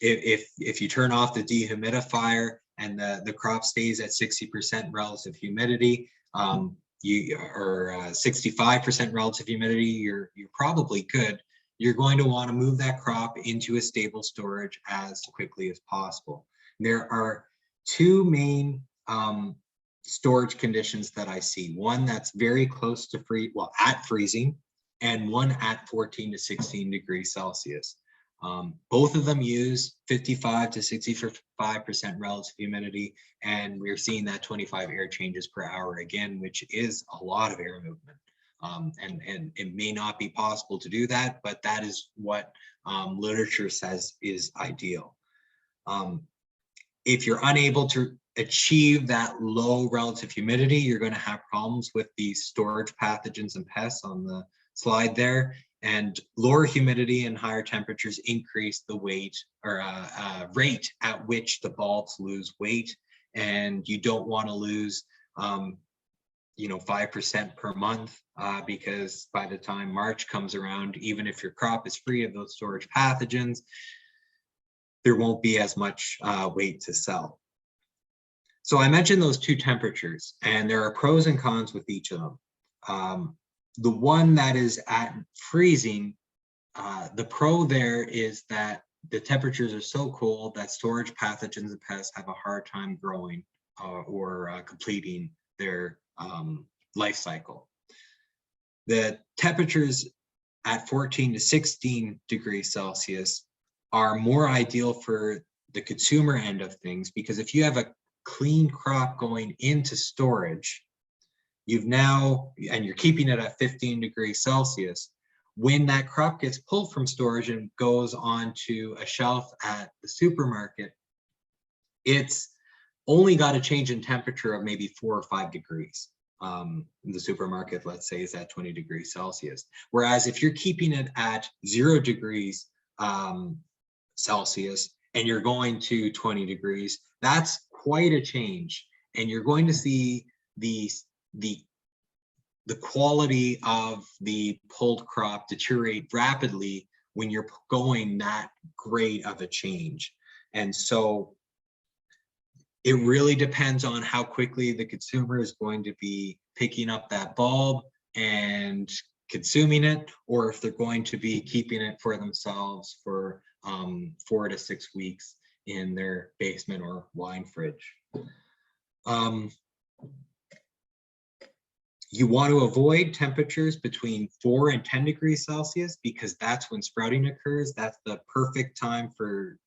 if you turn off the dehumidifier and the crop stays at 60% relative humidity, or 65% relative humidity, you're probably good. You're going to want to move that crop into a stable storage as quickly as possible. There are 2 main storage conditions that I see. One that's very close to at freezing, and one at 14 to 16 degrees Celsius. Both of them use 55 to 65% relative humidity, and we're seeing that 25 air changes per hour again, which is a lot of air movement. And it may not be possible to do that, but that is what literature says is ideal. If you're unable to achieve that low relative humidity, you're going to have problems with the storage pathogens and pests on the slide there. And lower humidity and higher temperatures increase the weight or rate at which the bulbs lose weight. And you don't want to lose 5% per month, because by the time March comes around, even if your crop is free of those storage pathogens, there won't be as much weight to sell. So I mentioned those 2 temperatures, and there are pros and cons with each of them. The one that is at freezing, the pro there is that the temperatures are so cold that storage pathogens and pests have a hard time growing or completing their life cycle. The temperatures at 14 to 16 degrees Celsius are more ideal for the consumer end of things, because if you have a clean crop going into storage, and you're keeping it at 15 degrees Celsius, when that crop gets pulled from storage and goes onto a shelf at the supermarket, it's only got a change in temperature of maybe 4 or 5 degrees. The supermarket, let's say, is at 20 degrees Celsius. Whereas if you're keeping it at 0 degrees Celsius and you're going to 20 degrees, that's quite a change. And you're going to see the quality of the pulled crop deteriorate rapidly when you're going that great of a change. And so it really depends on how quickly the consumer is going to be picking up that bulb and consuming it, or if they're going to be keeping it for themselves for 4 to 6 weeks in their basement or wine fridge. You want to avoid temperatures between 4 and 10 degrees Celsius, because that's when sprouting occurs. That's the perfect time for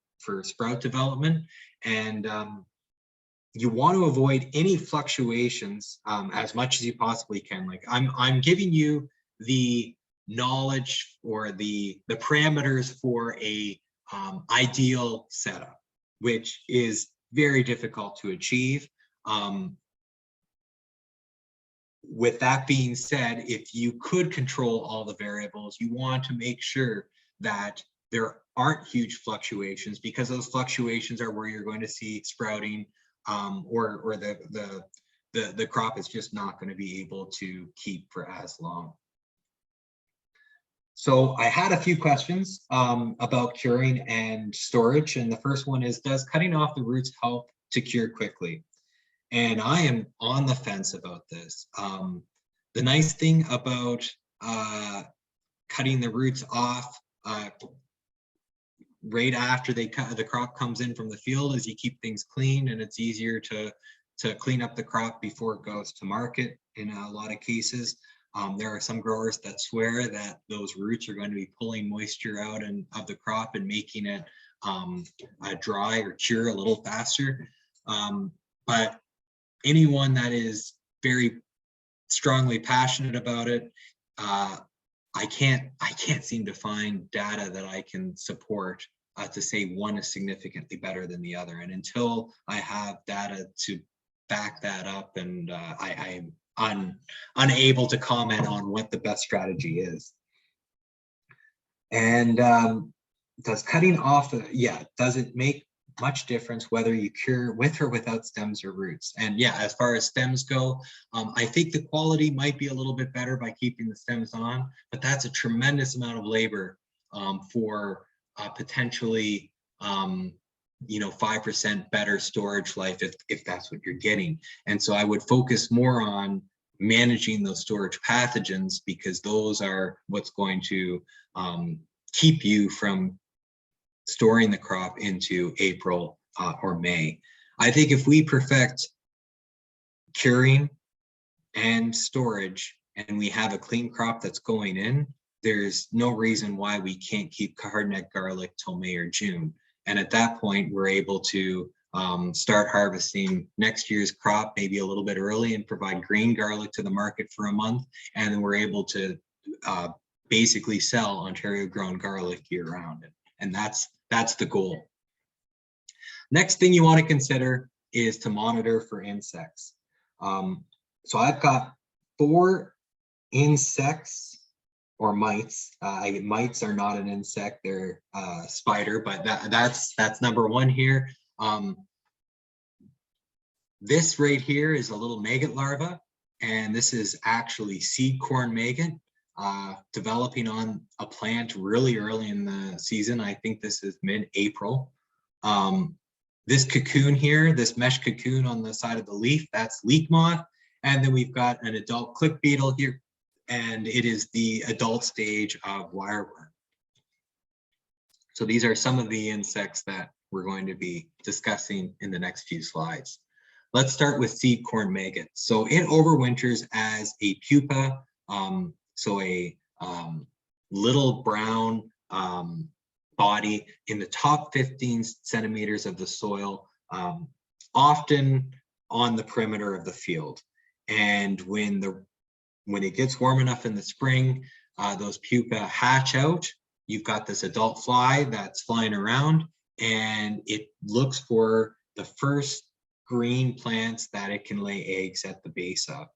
sprout development. And you want to avoid any fluctuations as much as you possibly can. Like I'm giving you the knowledge or the parameters for a ideal setup. which is very difficult to achieve. With that being said, if you could control all the variables, you want to make sure that there aren't huge fluctuations, because those fluctuations are where you're going to see sprouting, or the crop is just not going to be able to keep for as long. So I had a few questions about curing and storage, and the first one is, does cutting off the roots help to cure quickly? And I am on the fence about this. The nice thing about cutting the roots off right after the crop comes in from the field is you keep things clean, and it's easier to clean up the crop before it goes to market in a lot of cases. There are some growers that swear that those roots are going to be pulling moisture out of the crop and making it dry or cure a little faster. But anyone that is very strongly passionate about it, I can't seem to find data that I can support to say one is significantly better than the other. And until I have data to back that up, and I'm unable to comment on what the best strategy is. And does cutting off, does it make much difference whether you cure with or without stems or roots? And yeah, as far as stems go, I think the quality might be a little bit better by keeping the stems on, but that's a tremendous amount of labor for potentially 5% better storage life if that's what you're getting. And so I would focus more on managing those storage pathogens, because those are what's going to keep you from storing the crop into April or May. I think if we perfect curing and storage, and we have a clean crop that's going in, there's no reason why we can't keep hardneck garlic till May or June. And at that point, we're able to start harvesting next year's crop maybe a little bit early and provide green garlic to the market for a month. And then we're able to basically sell Ontario grown garlic year round. And that's the goal. Next thing you want to consider is to monitor for insects. So I've got 4 insects or mites. Mites are not an insect, they're a spider, but that's number 1 here. This right here is a little maggot larva, and this is actually seed corn maggot developing on a plant really early in the season. I think this is mid-April. This cocoon here, this mesh cocoon on the side of the leaf, that's leek moth. And then we've got an adult click beetle here, and it is the adult stage of wireworm. So these are some of the insects that we're going to be discussing in the next few slides. Let's start with seed corn maggot. So it overwinters as a pupa, so a little brown body in the top 15 centimeters of the soil, often on the perimeter of the field. And when it gets warm enough in the spring, those pupa hatch out. You've got this adult fly that's flying around, and it looks for the first green plants that it can lay eggs at the base of.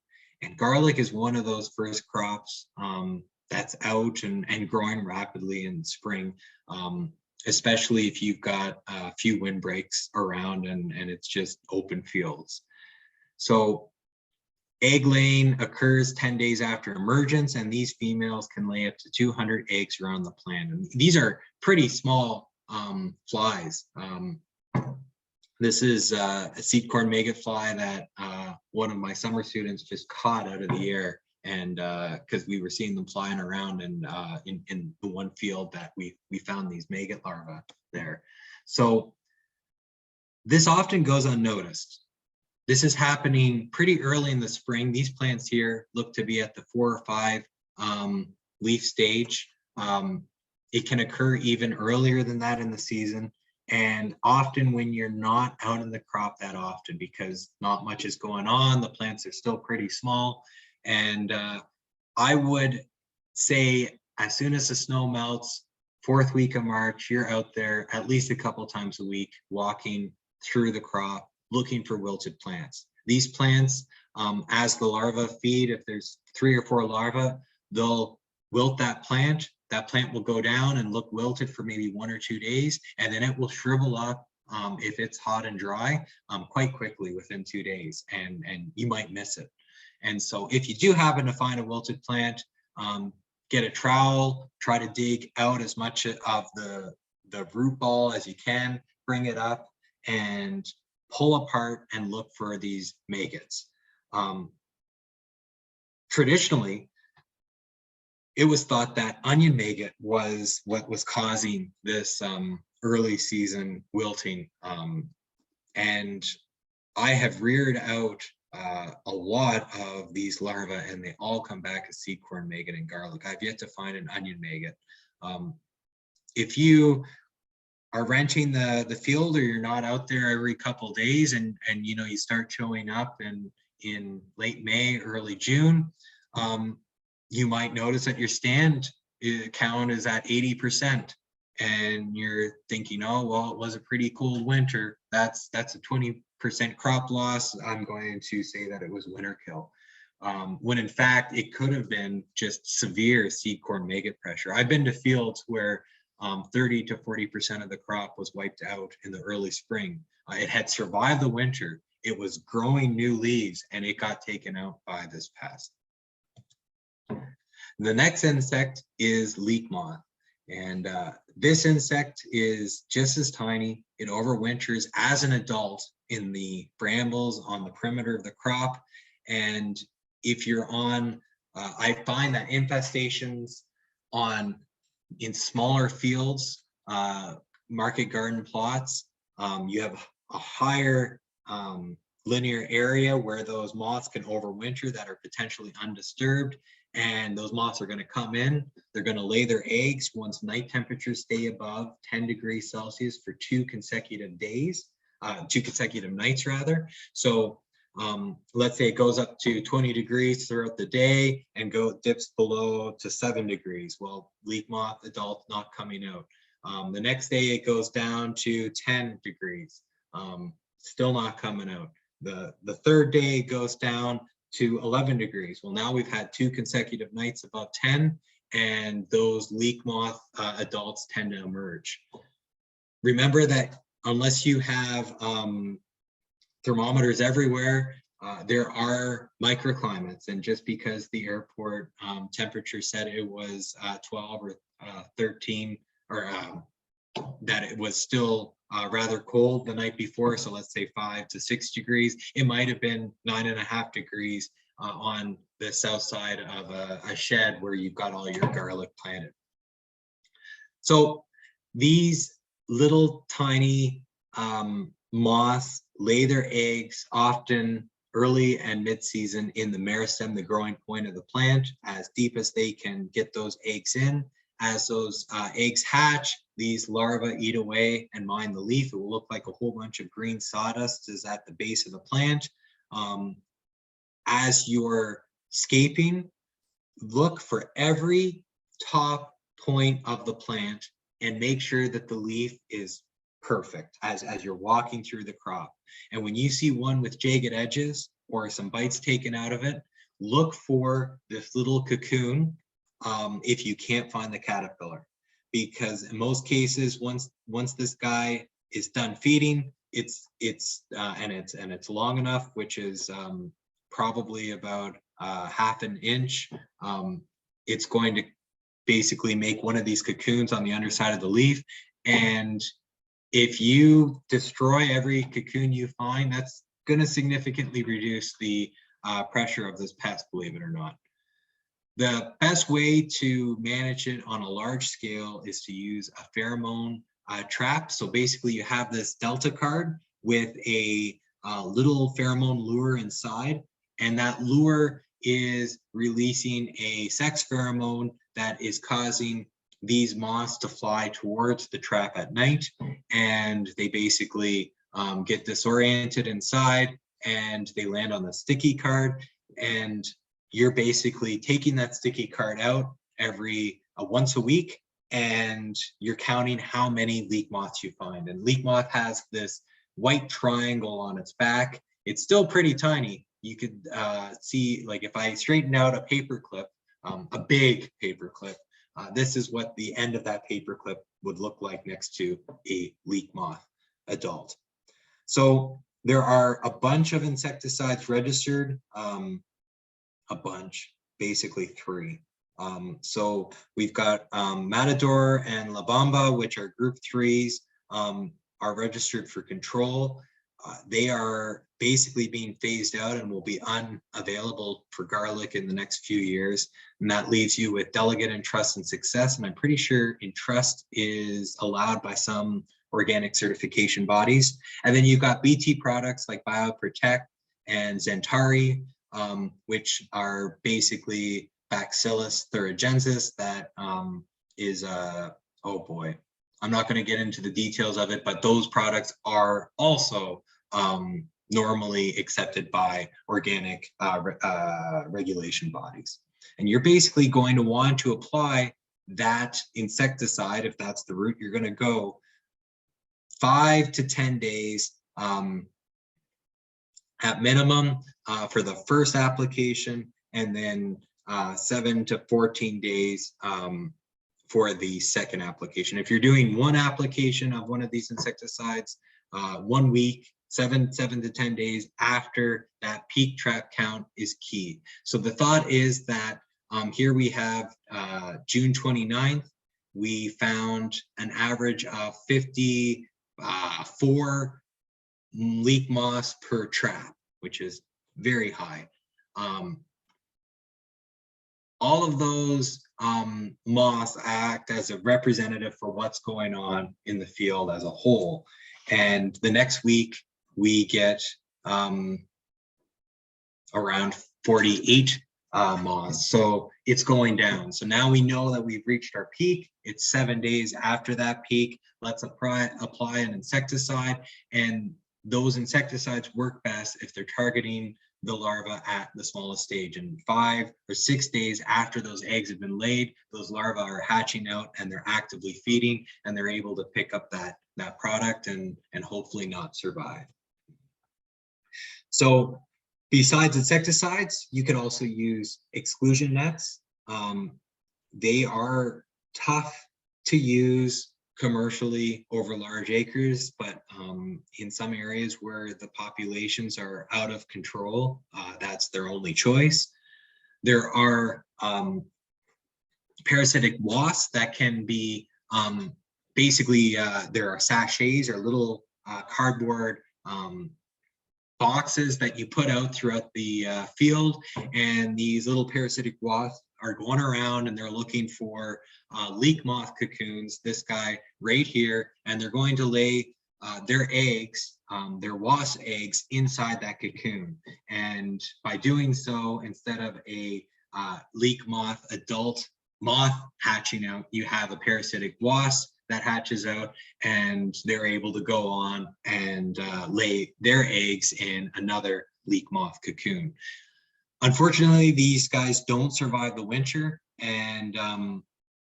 And garlic is one of those first crops that's out and growing rapidly in spring, especially if you've got a few windbreaks around and it's just open fields. So egg laying occurs 10 days after emergence, and these females can lay up to 200 eggs around the plant. And these are pretty small flies. This is a seed corn maggot fly that one of my summer students just caught out of the air, and because we were seeing them flying around, and in the one field that we found these maggot larvae there. So this often goes unnoticed. This is happening pretty early in the spring. These plants here look to be at the 4 or 5 leaf stage. It can occur even earlier than that in the season. And often when you're not out in the crop that often, because not much is going on, the plants are still pretty small. And I would say as soon as the snow melts, 4th week of March, you're out there at least a couple times a week, walking through the crop, looking for wilted plants. These plants, as the larvae feed, if there's 3 or 4 larvae, they'll wilt that plant. That plant will go down and look wilted for maybe 1 or 2 days, and then it will shrivel up if it's hot and dry quite quickly within 2 days, and you might miss it. And so if you do happen to find a wilted plant, get a trowel, try to dig out as much of the root ball as you can, bring it up and pull apart and look for these maggots. Traditionally, it was thought that onion maggot was what was causing this early season wilting. And I have reared out a lot of these larvae, and they all come back as seed corn maggot and garlic. I've yet to find an onion maggot. If you are renting the field, or you're not out there every couple of days, and you know, you start showing up in late May, early June, you might notice that your stand count is at 80%, and you're thinking, oh, well, it was a pretty cold winter. That's a 20% crop loss. I'm going to say that it was winter kill, when in fact it could have been just severe seed corn maggot pressure. I've been to fields where 30 to 40% of the crop was wiped out in the early spring. It had survived the winter. It was growing new leaves, and it got taken out by this pest. The next insect is leek moth, and this insect is just as tiny. It overwinters as an adult in the brambles on the perimeter of the crop, and if you're on, I find that infestations in smaller fields, market garden plots, you have a higher linear area where those moths can overwinter that are potentially undisturbed, and those moths are going to come in. They're going to lay their eggs once night temperatures stay above 10 degrees Celsius for 2 consecutive days, 2 consecutive nights rather. So let's say it goes up to 20 degrees throughout the day and dips below to 7 degrees. Well, leek moth adult not coming out. The next day it goes down to 10 degrees, still not coming out. The third day it goes down to 11 degrees. Well, now we've had 2 consecutive nights above 10, and those leek moth adults tend to emerge. Remember that unless you have thermometers everywhere, there are microclimates, and just because the airport temperature said it was 12 or 13, or that it was still rather cold the night before, so let's say 5 to 6 degrees, it might have been 9.5 degrees on the south side of a shed where you've got all your garlic planted. So these little tiny moths lay their eggs often early and mid-season in the meristem, the growing point of the plant, as deep as they can get those eggs in. As those eggs hatch, these larvae eat away and mine the leaf. It will look like a whole bunch of green sawdust is at the base of the plant. As you're scaping, look for every top point of the plant and make sure that the leaf is perfect as you're walking through the crop. And when you see one with jagged edges or some bites taken out of it, look for this little cocoon if you can't find the caterpillar, because in most cases, once this guy is done feeding, it's long enough, which is probably about half an inch. It's going to basically make one of these cocoons on the underside of the leaf, and if you destroy every cocoon you find, that's going to significantly reduce the pressure of this pest, believe it or not. The best way to manage it on a large scale is to use a pheromone trap. So basically you have this Delta card with a little pheromone lure inside, and that lure is releasing a sex pheromone that is causing these moths to fly towards the trap at night, and they basically get disoriented inside and they land on the sticky card, and you're basically taking that sticky card out once a week and you're counting how many leek moths you find. And leek moth has this white triangle on its back. It's still pretty tiny. You could see, like if I straighten out a paper clip, a big paper clip, this is what the end of that paper clip would look like next to a leek moth adult. So there are a bunch of insecticides registered, a bunch, basically 3. So we've got Matador and La Bamba, which are group 3s, are registered for control. They are basically being phased out and will be unavailable for garlic in the next few years. And that leaves you with Delegate, Entrust, and Success. And I'm pretty sure Entrust is allowed by some organic certification bodies. And then you've got BT products like BioProtect and Zentari, which are basically Bacillus thuringiensis that is oh boy, I'm not going to get into the details of it, but those products are also normally accepted by organic regulation bodies. And you're basically going to want to apply that insecticide, if that's the route you're going to go, 5 to 10 days at minimum for the first application, and then 7 to 14 days for the second application. If you're doing one application of one of these insecticides, 1 week, 7 to 10 days after that peak trap count is key. So the thought is that here we have June 29th, we found an average of 54 leek moths per trap, which is very high. All of those moths act as a representative for what's going on in the field as a whole. And the next week we get around 48 moths. So it's going down. So now we know that we've reached our peak. It's 7 days after that peak. Let's apply an insecticide. And those insecticides work best if they're targeting the larva at the smallest stage. And 5 or 6 days after those eggs have been laid, those larvae are hatching out and they're actively feeding, and they're able to pick up that product and hopefully not survive. So besides insecticides, you can also use exclusion nets. They are tough to use commercially over large acres, but in some areas where the populations are out of control, that's their only choice. There are parasitic wasps that can be basically, there are sachets or little cardboard boxes that you put out throughout the field, and these little parasitic wasps are going around and they're looking for leek moth cocoons, this guy right here, and they're going to lay their eggs, their wasp eggs, inside that cocoon. And by doing so, instead of a leek moth adult moth hatching out, you have a parasitic wasp that hatches out, and they're able to go on and lay their eggs in another leek moth cocoon. Unfortunately, these guys don't survive the winter, and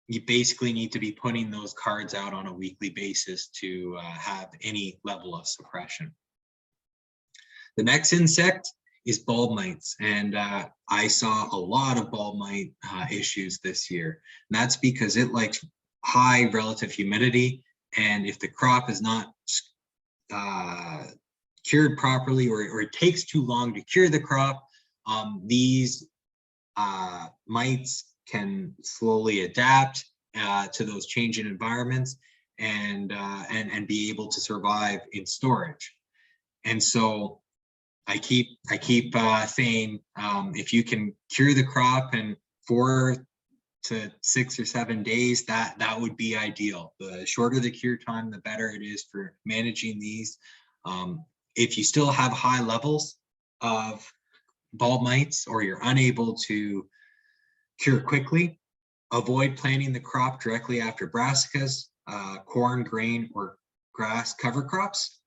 you basically need to be putting those cards out on a weekly basis to have any level of suppression. The next insect is bulb mites, and I saw a lot of bulb mite issues this year. And that's because it likes high relative humidity, and if the crop is not cured properly, or it takes too long to cure the crop, these mites can slowly adapt to those changing environments and be able to survive in storage. And so I keep saying, if you can cure the crop in 4 to 6 or 7 days, that would be ideal. The shorter the cure time, the better it is for managing these. If you still have high levels of bulb mites, or you're unable to cure quickly, avoid planting the crop directly after brassicas, corn, grain, or grass cover crops.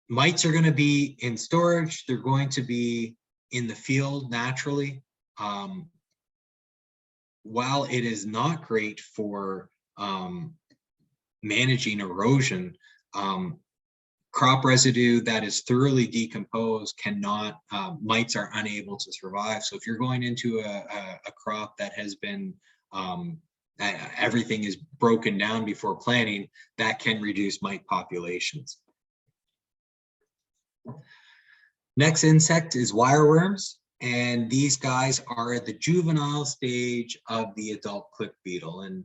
Mites are going to be in storage. They're going to be in the field naturally. while it is not great for managing erosion, crop residue that is thoroughly decomposed cannot, mites are unable to survive. So if you're going into a crop that has been, everything is broken down before planting, that can reduce mite populations. Next insect is wireworms, and these guys are at the juvenile stage of the adult click beetle. And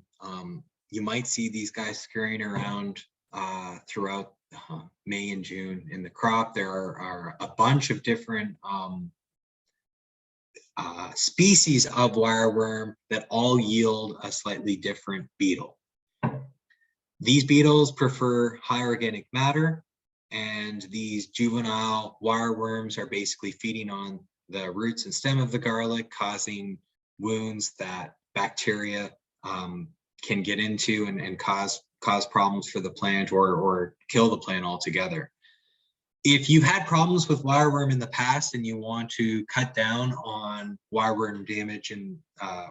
you might see these guys scurrying around throughout May and June in the crop. There are a bunch of different species of wireworm that all yield a slightly different beetle. These beetles prefer high organic matter, and these juvenile wireworms are basically feeding on the roots and stem of the garlic, causing wounds that bacteria can get into and cause problems for the plant or kill the plant altogether. If you've had problems with wireworm in the past and you want to cut down on wireworm damage and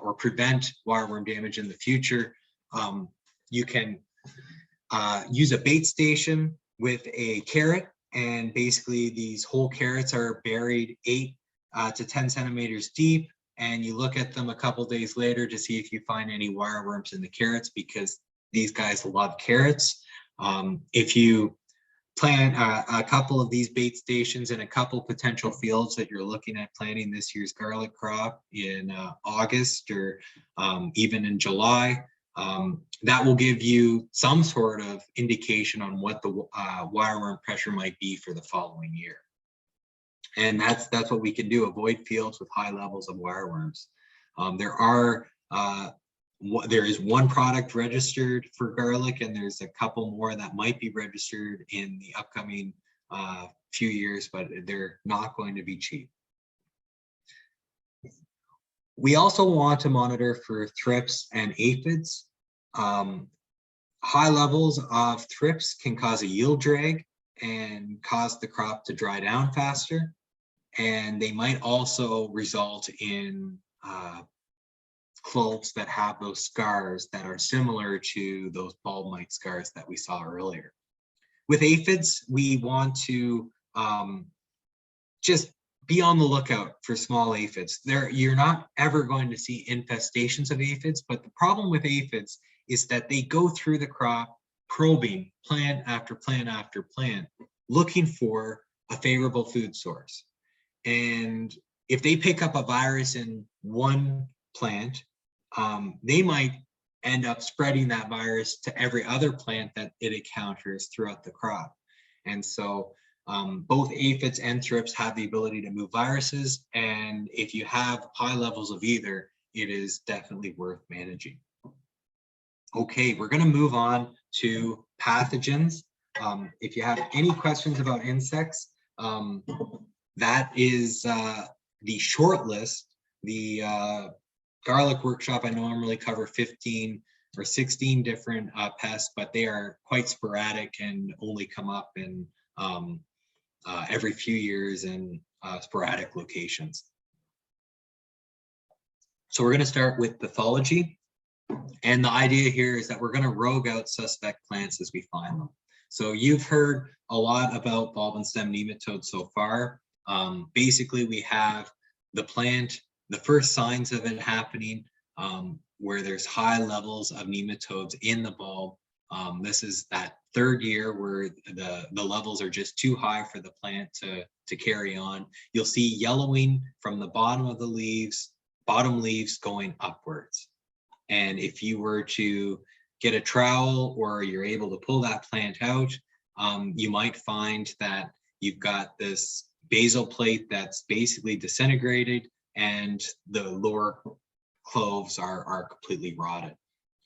or prevent wireworm damage in the future, you can use a bait station with a carrot, and basically these whole carrots are buried 8 to 10 centimeters deep, and you look at them a couple days later to see if you find any wireworms in the carrots, because these guys love carrots. If you plant a couple of these bait stations in a couple potential fields that you're looking at planting this year's garlic crop in August or even in July, that will give you some sort of indication on what the wireworm pressure might be for the following year. And that's what we can do, avoid fields with high levels of wireworms. There is one product registered for garlic, and there's a couple more that might be registered in the upcoming few years, but they're not going to be cheap. We also want to monitor for thrips and aphids. High levels of thrips can cause a yield drag and cause the crop to dry down faster. And they might also result in cloves that have those scars that are similar to those bulb mite scars that we saw earlier. With aphids, we want to just be on the lookout for small aphids. You're not ever going to see infestations of aphids, but the problem with aphids is that they go through the crop probing plant after plant after plant, looking for a favorable food source. And if they pick up a virus in one plant, they might end up spreading that virus to every other plant that it encounters throughout the crop. And so both aphids and thrips have the ability to move viruses, and if you have high levels of either, it is definitely worth managing. Okay, we're going to move on to pathogens. If you have any questions about insects, that is the short list. The garlic workshop, I normally cover 15 or 16 different pests, but they are quite sporadic and only come up in every few years in sporadic locations. So we're going to start with pathology. And the idea here is that we're going to rogue out suspect plants as we find them. So you've heard a lot about bulb and stem nematodes so far. Basically, we have the plant, the first signs of it happening, where there's high levels of nematodes in the bulb. This is that third year where the levels are just too high for the plant to carry on. You'll see yellowing from the bottom of the leaves, bottom leaves going upwards. And if you were to get a trowel or you're able to pull that plant out, you might find that you've got this basal plate that's basically disintegrated and the lower cloves are completely rotted.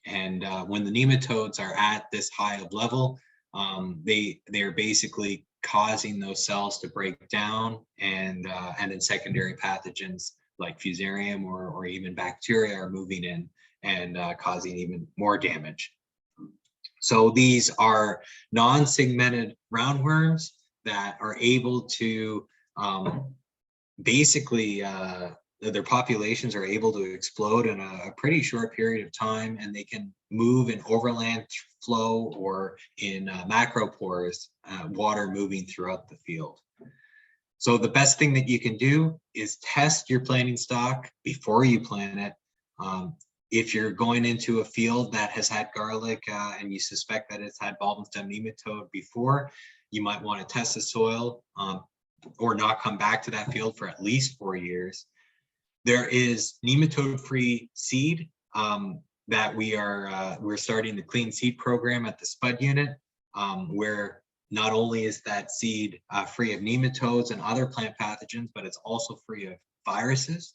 And when the nematodes are at this high of level, they're basically causing those cells to break down, and then secondary pathogens like fusarium or even bacteria are moving in and causing even more damage. So these are non-segmented roundworms that are able to basically their populations are able to explode in a pretty short period of time, and they can move in overland flow or in macropores, water moving throughout the field. So the best thing that you can do is test your planting stock before you plant it. If you're going into a field that has had garlic and you suspect that it's had bulb and stem nematode before, you might want to test the soil or not come back to that field for at least 4 years. There is nematode-free seed that we're starting the Clean Seed program at the Spud unit, where not only is that seed free of nematodes and other plant pathogens, but it's also free of viruses.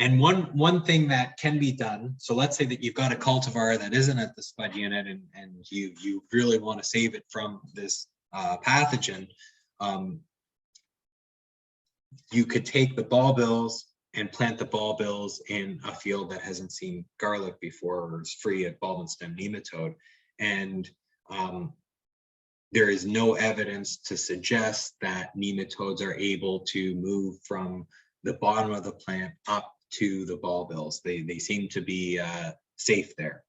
And one thing that can be done, so let's say that you've got a cultivar that isn't at the Spud unit and you really want to save it from this pathogen, you could take the bulbils and plant the bulbils in a field that hasn't seen garlic before or is free of bulb and stem nematode. And there is no evidence to suggest that nematodes are able to move from the bottom of the plant up to the bulbils. They seem to be safe there.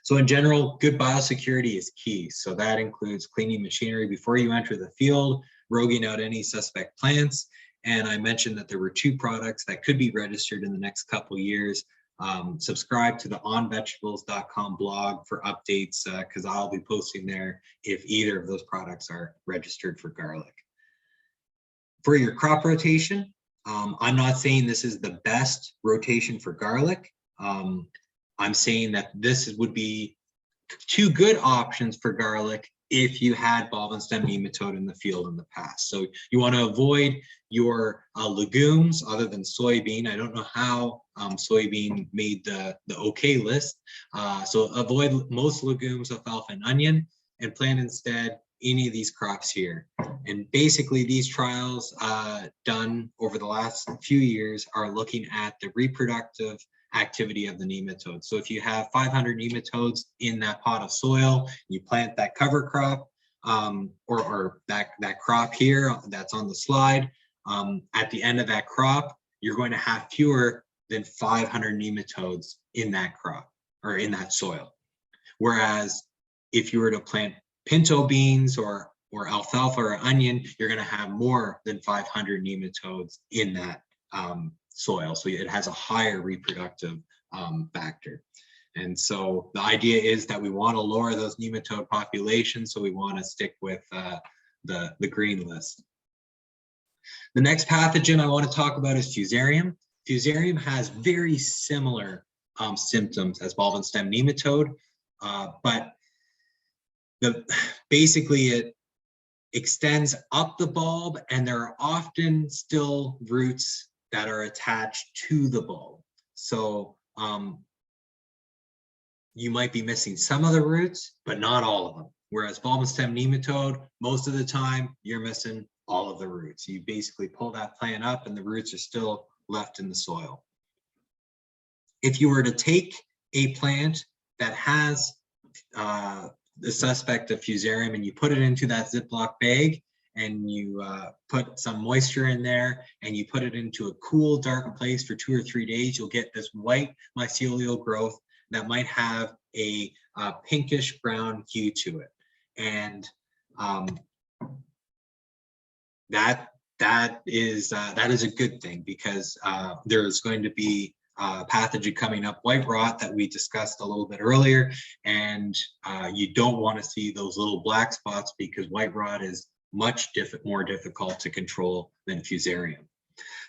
So in general, good biosecurity is key. So that includes cleaning machinery before you enter the field, roguing out any suspect plants. And I mentioned that there were 2 products that could be registered in the next couple of years. Subscribe to the onvegetables.com blog for updates because I'll be posting there if either of those products are registered for garlic. For your crop rotation, I'm not saying this is the best rotation for garlic. I'm saying that this would be 2 good options for garlic if you had bulb and stem nematode in the field in the past. So you want to avoid your legumes other than soybean. I don't know how soybean made the okay list. So avoid most legumes, alfalfa and onion, and plant instead any of these crops here. And basically these trials done over the last few years are looking at the reproductive activity of the nematodes. So if you have 500 nematodes in that pot of soil, you plant that cover crop or that crop here that's on the slide, at the end of that crop, you're going to have fewer than 500 nematodes in that crop or in that soil. Whereas if you were to plant pinto beans or alfalfa or onion, you're going to have more than 500 nematodes in that soil. So it has a higher reproductive factor. And so the idea is that we want to lower those nematode populations. So we want to stick with the green list. The next pathogen I want to talk about is Fusarium. Fusarium has very similar symptoms as bulb and stem nematode, but basically it extends up the bulb, and there are often still roots that are attached to the bulb. So you might be missing some of the roots, but not all of them. Whereas bulb and stem nematode, most of the time, you're missing all of the roots. You basically pull that plant up and the roots are still left in the soil. If you were to take a plant that has the suspect of Fusarium and you put it into that Ziploc bag and you put some moisture in there and you put it into a cool, dark place for 2 or 3 days, you'll get this white mycelial growth that might have a pinkish brown hue to it. And that is a good thing because there's going to be pathogen coming up, white rot, that we discussed a little bit earlier, and you don't want to see those little black spots because white rot is much more difficult to control than Fusarium.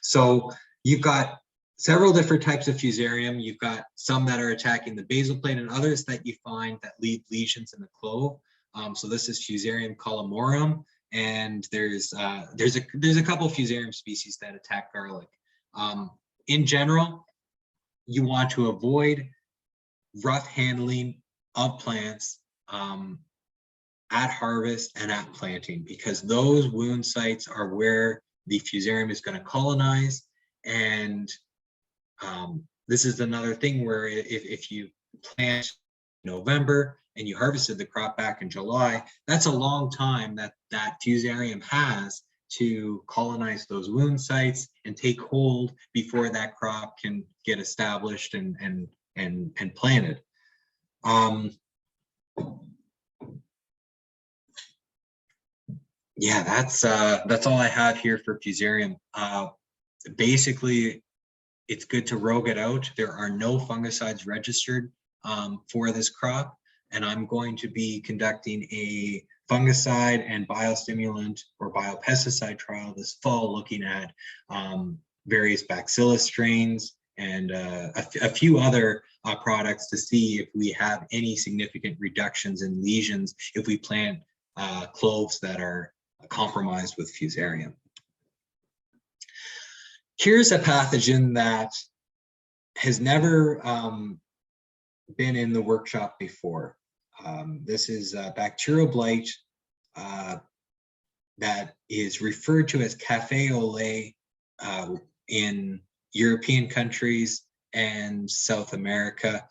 So you've got several different types of Fusarium. You've got some that are attacking the basal plate and others that you find that leave lesions in the clove. So this is Fusarium colomorum, and there's a couple of Fusarium species that attack garlic. In general, you want to avoid rough handling of plants at harvest and at planting, because those wound sites are where the Fusarium is going to colonize. And this is another thing where if you plant in November and you harvested the crop back in July, that's a long time that Fusarium has to colonize those wound sites and take hold before that crop can get established and planted. Yeah, that's all I have here for Fusarium. Basically, it's good to rogue it out. There are no fungicides registered for this crop, and I'm going to be conducting a fungicide and biostimulant or biopesticide trial this fall, looking at various bacillus strains and a few other products to see if we have any significant reductions in lesions if we plant cloves that are compromised with Fusarium. Here's a pathogen that has never been in the workshop before. This is bacterial blight that is referred to as café au lait in European countries and South America.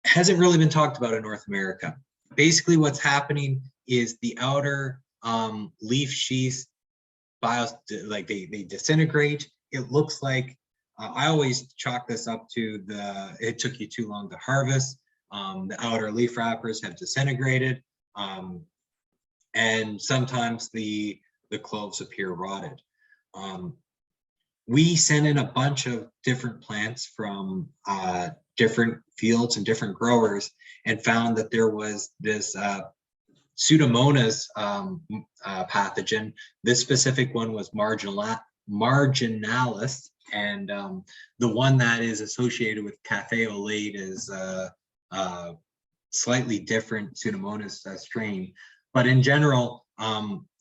Hasn't really been talked about in North America. Basically, what's happening is the outer leaf sheaths, they disintegrate. It looks like, I always chalk this up to it took you too long to harvest. The outer leaf wrappers have disintegrated, and sometimes the cloves appear rotted. We sent in a bunch of different plants from different fields and different growers and found that there was this Pseudomonas pathogen. This specific one was marginalis, and the one that is associated with café au lait is slightly different Pseudomonas strain. But in general,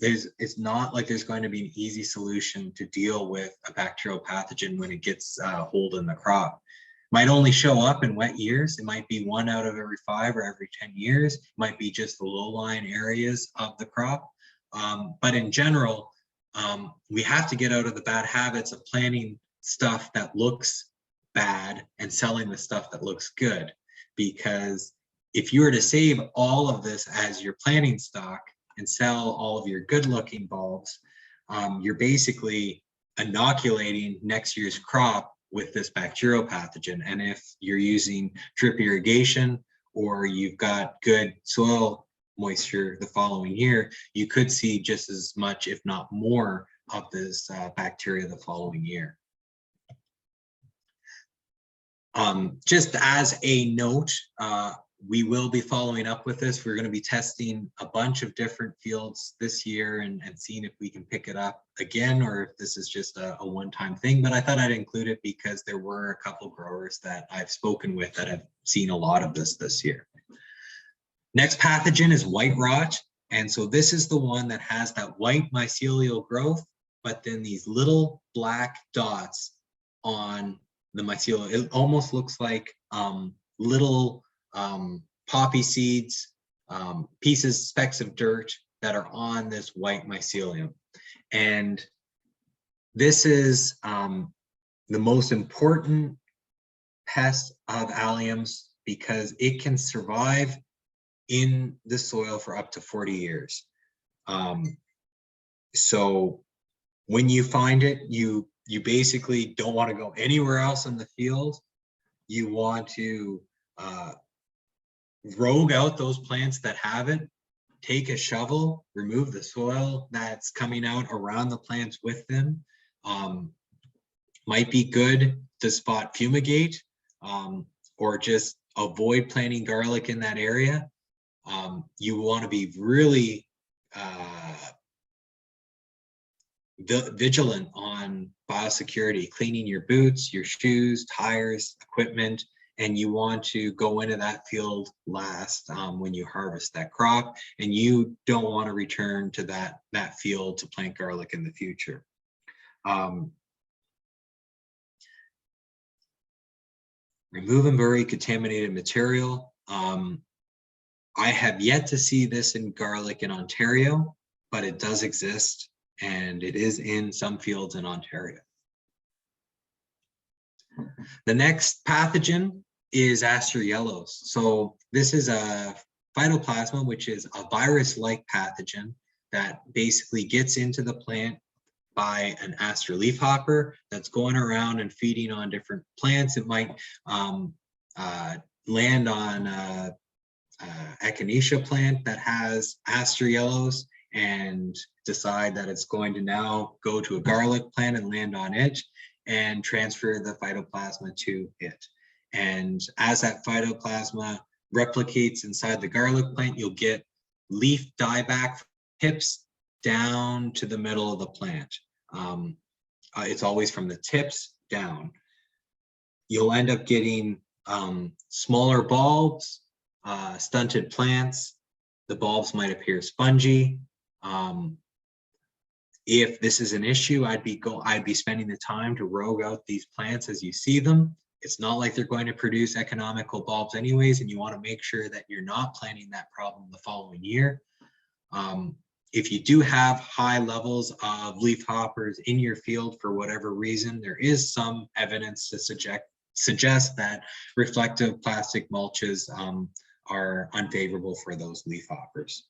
it's not like there's going to be an easy solution to deal with a bacterial pathogen when it gets hold in the crop. Might only show up in wet years. It might be 1 out of every 5 or every 10 years. It might be just the low-lying areas of the crop. But in general, we have to get out of the bad habits of planting stuff that looks bad and selling the stuff that looks good. Because if you were to save all of this as your planting stock and sell all of your good-looking bulbs, you're basically inoculating next year's crop with this bacterial pathogen. And if you're using drip irrigation or you've got good soil moisture the following year, you could see just as much, if not more, of this bacteria the following year. Just as a note, we will be following up with this. We're going to be testing a bunch of different fields this year and seeing if we can pick it up again, or if this is just a one-time thing. But I thought I'd include it because there were a couple growers that I've spoken with that have seen a lot of this year. Next pathogen is white rot. And so this is the one that has that white mycelial growth, but then these little black dots on the mycelium. It almost looks like little poppy seeds, specks of dirt that are on this white mycelium. And this is the most important pest of alliums because it can survive in the soil for up to 40 years. So when you find it, you basically don't want to go anywhere else in the field. You want to rogue out those plants that have it, take a shovel, remove the soil that's coming out around the plants with them. Might be good to spot fumigate or just avoid planting garlic in that area. You want to be really vigilant on biosecurity, cleaning your boots, your shoes, tires, equipment, and you want to go into that field last when you harvest that crop, and you don't want to return to that field to plant garlic in the future. Remove and bury contaminated material. I have yet to see this in garlic in Ontario, but it does exist, and it is in some fields in Ontario. The next pathogen is aster yellows. So this is a phytoplasma, which is a virus-like pathogen that basically gets into the plant by an aster leafhopper that's going around and feeding on different plants. It might land on a echinacea plant that has aster yellows and decide that it's going to now go to a garlic plant and land on it and transfer the phytoplasma to it. And as that phytoplasma replicates inside the garlic plant, you'll get leaf dieback tips down to the middle of the plant. It's always from the tips down. You'll end up getting smaller bulbs, stunted plants. The bulbs might appear spongy. If this is an issue, I'd be spending the time to rogue out these plants as you see them. It's not like they're going to produce economical bulbs anyways, and you want to make sure that you're not planting that problem the following year. If you do have high levels of leafhoppers in your field for whatever reason, there is some evidence to suggest that reflective plastic mulches are unfavorable for those leafhoppers.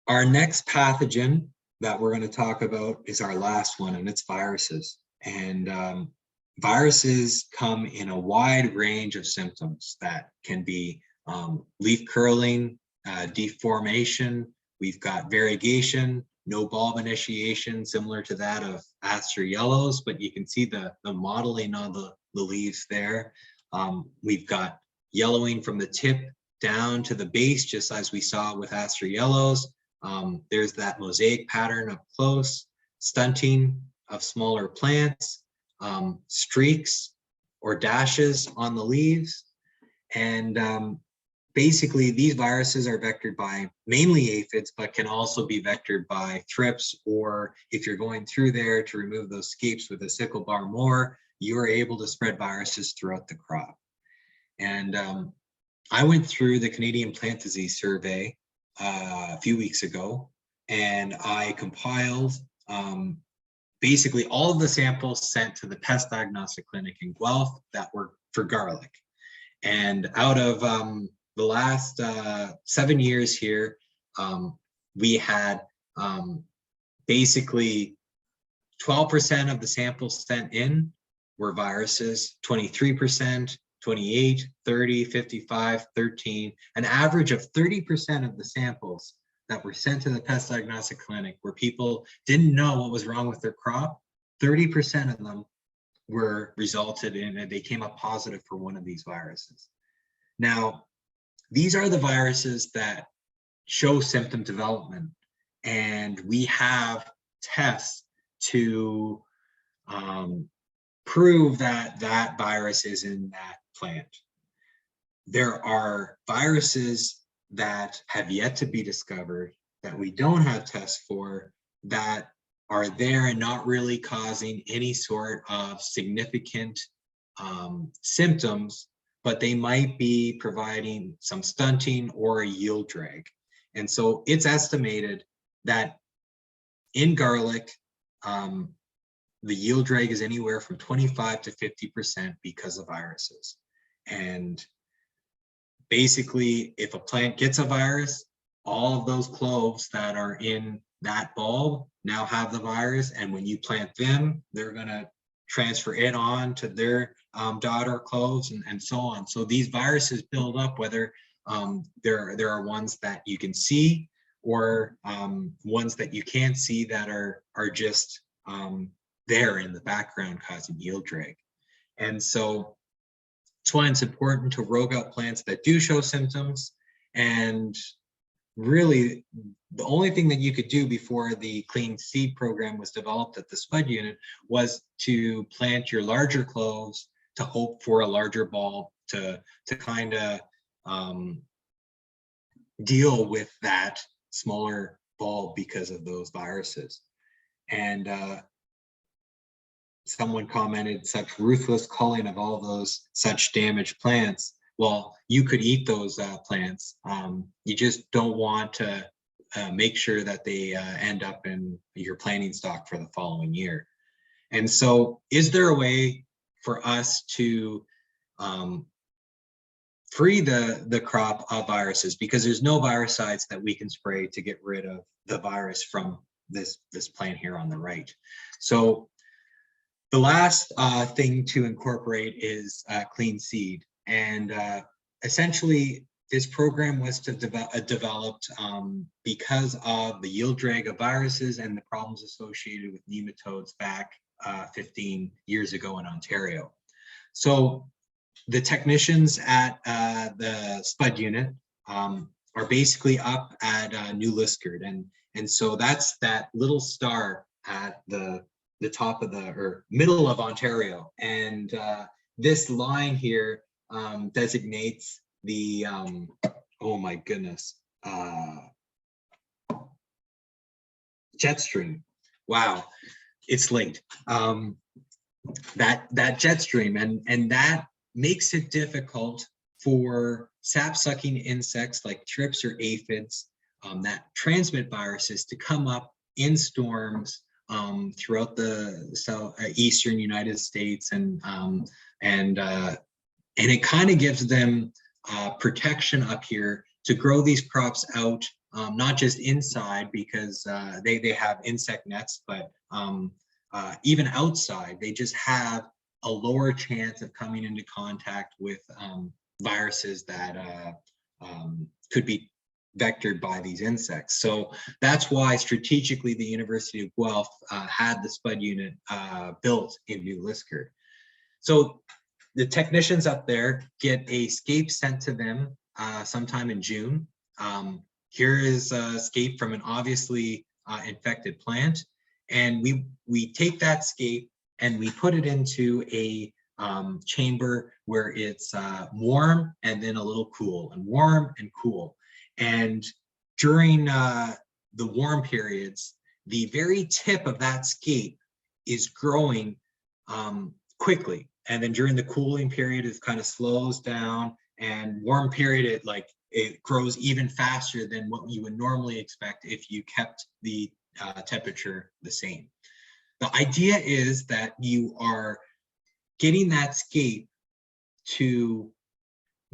Our next pathogen that we're going to talk about is our last one, and it's viruses. And viruses come in a wide range of symptoms that can be leaf curling, deformation. We've got variegation, no bulb initiation, similar to that of aster yellows, but you can see the modeling on the leaves there. We've got yellowing from the tip down to the base, just as we saw with aster yellows. There's that mosaic pattern up close, stunting of smaller plants, streaks or dashes on the leaves. And basically, these viruses are vectored by mainly aphids, but can also be vectored by thrips, or if you're going through there to remove those scapes with a sickle bar mower, you are able to spread viruses throughout the crop. And I went through the Canadian Plant Disease Survey a few weeks ago, and I compiled basically all of the samples sent to the Pest Diagnostic Clinic in Guelph that were for garlic. And out of the last 7 years here, we had basically 12% of the samples sent in were viruses, 23%, 28, 30, 55, 13, an average of 30% of the samples that were sent to the Pest Diagnostic Clinic where people didn't know what was wrong with their crop. 30% of them were resulted in, and they came up positive for one of these viruses. Now, these are the viruses that show symptom development, and we have tests to prove that that virus is in that plant. There are viruses that have yet to be discovered that we don't have tests for that are there and not really causing any sort of significant symptoms, but they might be providing some stunting or a yield drag. And so it's estimated that in garlic, the yield drag is anywhere from 25 to 50% because of viruses. And basically, if a plant gets a virus, all of those cloves that are in that bulb now have the virus, and when you plant them, they're going to transfer it on to their daughter cloves and so on. So these viruses build up, whether there are ones that you can see or ones that you can't see that are just there in the background causing yield drag. And so that's why it's important to rogue out plants that do show symptoms. And really, the only thing that you could do before the clean seed program was developed at the Spud unit was to plant your larger cloves to hope for a larger bulb to kind of deal with that smaller bulb because of those viruses. And someone commented, such ruthless culling of all those such damaged plants. Well, you could eat those plants. You just don't want to make sure that they end up in your planting stock for the following year. And so is there a way for us to free the crop of viruses, because there's no virucides that we can spray to get rid of the virus from this plant here on the right. So the last thing to incorporate is clean seed. And essentially, this program was developed because of the yield drag of viruses and the problems associated with nematodes back 15 years ago in Ontario. So the technicians at the Spud unit are basically up at New Liskeard, and so that's that little star at the top of or middle of Ontario, and this line here designates the oh my goodness, jet stream. Wow, it's late. That jet stream, and that makes it difficult for sap-sucking insects like thrips or aphids that transmit viruses to come up in storms throughout the eastern United States, and it kind of gives them protection up here to grow these crops out, not just inside because they have insect nets, but even outside, they just have a lower chance of coming into contact with viruses that could be vectored by these insects. So that's why strategically the University of Guelph had the Spud unit built in New Liskeard. So the technicians up there get a scape sent to them sometime in June. Here is a scape from an obviously infected plant, and we take that scape and we put it into a chamber where it's warm and then a little cool, and warm and cool. And during the warm periods, the very tip of that scape is growing quickly. And then during the cooling period, it kind of slows down, and warm period, it grows even faster than what you would normally expect if you kept the temperature the same. The idea is that you are getting that scape to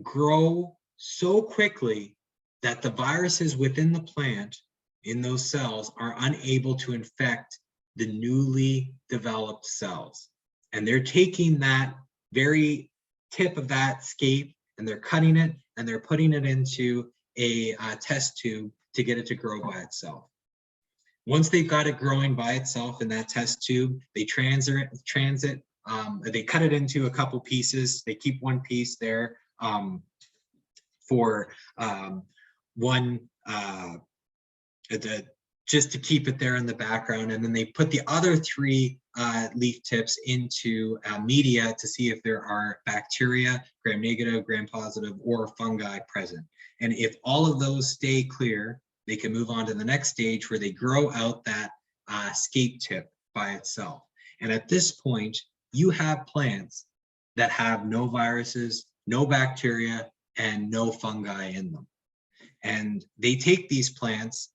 grow so quickly that the viruses within the plant, in those cells, are unable to infect the newly developed cells. And they're taking that very tip of that scape and they're cutting it and they're putting it into a test tube to get it to grow by itself. Once they've got it growing by itself in that test tube, they they cut it into a couple pieces. They keep one piece there for one, just to keep it there in the background. And then they put the other three leaf tips into media to see if there are bacteria, gram-negative, gram-positive, or fungi present. And if all of those stay clear, they can move on to the next stage where they grow out that scape tip by itself. And at this point, you have plants that have no viruses, no bacteria, and no fungi in them. And they take these plants,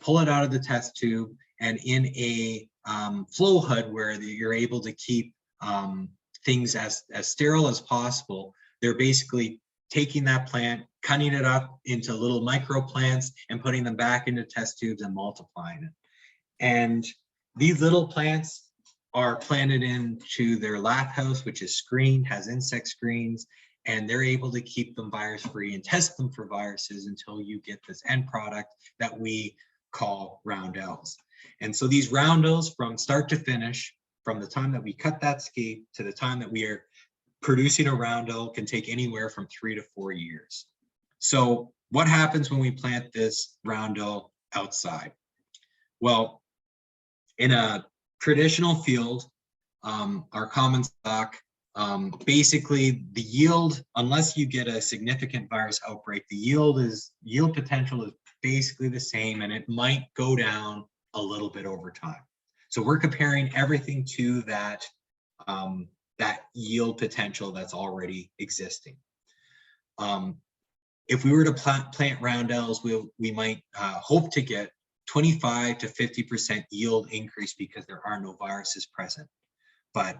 pull it out of the test tube, and in a flow hood where you're able to keep things as sterile as possible, they're basically taking that plant, cutting it up into little micro plants and putting them back into test tubes and multiplying it. And these little plants are planted into their lap house, which is screened, has insect screens, and they're able to keep them virus-free and test them for viruses until you get this end product that we call roundels. And so these roundels, from start to finish, from the time that we cut that scape to the time that we are producing a roundel, can take anywhere from 3 to 4 years. So what happens when we plant this roundel outside? Well, in a traditional field, our common stock, basically the yield, unless you get a significant virus outbreak, the yield potential is basically the same, and it might go down a little bit over time. So we're comparing everything to that yield potential that's already existing. If we were to plant roundels, we might hope to get 25 to 50% yield increase because there are no viruses present. But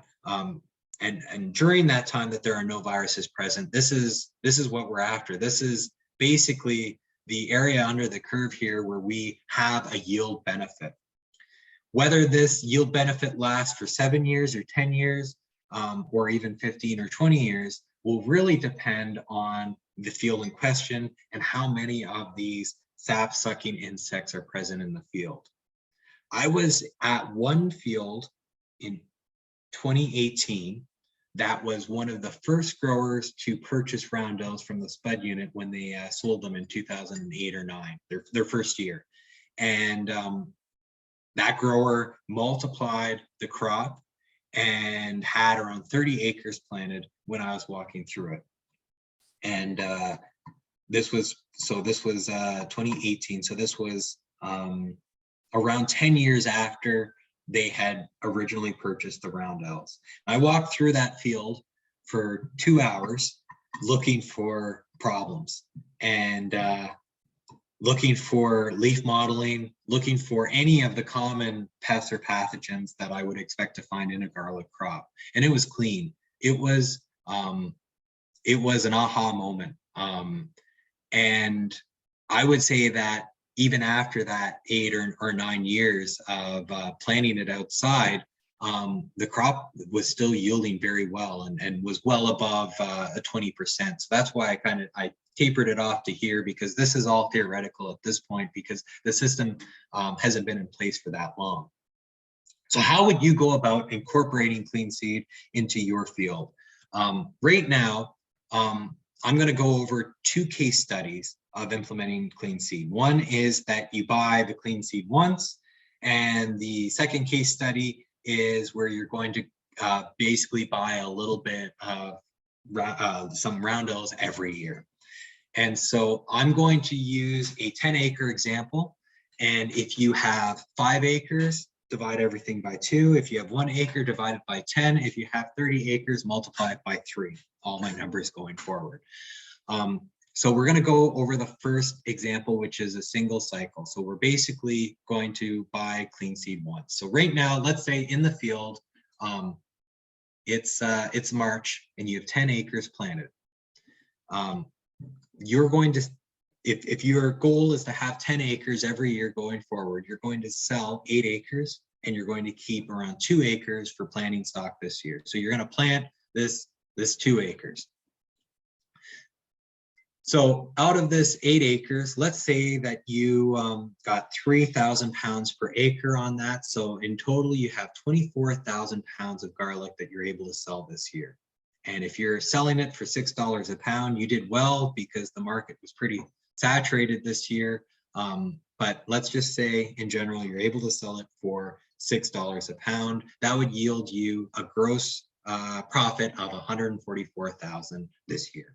and during that time that there are no viruses present, this is what we're after. This is basically the area under the curve here where we have a yield benefit. Whether this yield benefit lasts for 7 years or 10 years, or even 15 or 20 years, will really depend on the field in question and how many of these sap-sucking insects are present in the field. I was at one field in 2018 that was one of the first growers to purchase roundels from the spud unit when they sold them in 2008 or 9, their first year. And that grower multiplied the crop and had around 30 acres planted when I was walking through it. And this was 2018. So this was around 10 years after they had originally purchased the roundels. I walked through that field for 2 hours looking for problems and looking for leaf mottling, looking for any of the common pests or pathogens that I would expect to find in a garlic crop. And it was clean. It was an aha moment. And I would say that even after that 8 or 9 years of planting it outside, the crop was still yielding very well and was well above a 20%. So that's why I tapered it off to here, because this is all theoretical at this point because the system hasn't been in place for that long. So how would you go about incorporating clean seed into your field? Right now, I'm going to go over 2 case studies of implementing clean seed. One is that you buy the clean seed once, and the second case study is where you're going to basically buy a little bit of some roundels every year. And so I'm going to use a 10-acre example. And if you have 5 acres, divide everything by 2. If you have 1 acre, divide it by 10. If you have 30 acres, multiply it by 3. All my numbers going forward. So we're going to go over the first example, which is a single cycle. So we're basically going to buy clean seed once. So right now, let's say in the field, it's March and you have 10 acres planted. You're going to, if your goal is to have 10 acres every year going forward, you're going to sell 8 acres and you're going to keep around 2 acres for planting stock this year. So you're going to plant this 2 acres. So out of this 8 acres, let's say that you got 3,000 pounds per acre on that. So in total, you have 24,000 pounds of garlic that you're able to sell this year. And if you're selling it for $6 a pound, you did well because the market was pretty saturated this year. But let's just say in general, you're able to sell it for $6 a pound. That would yield you a gross profit of $144,000 this year.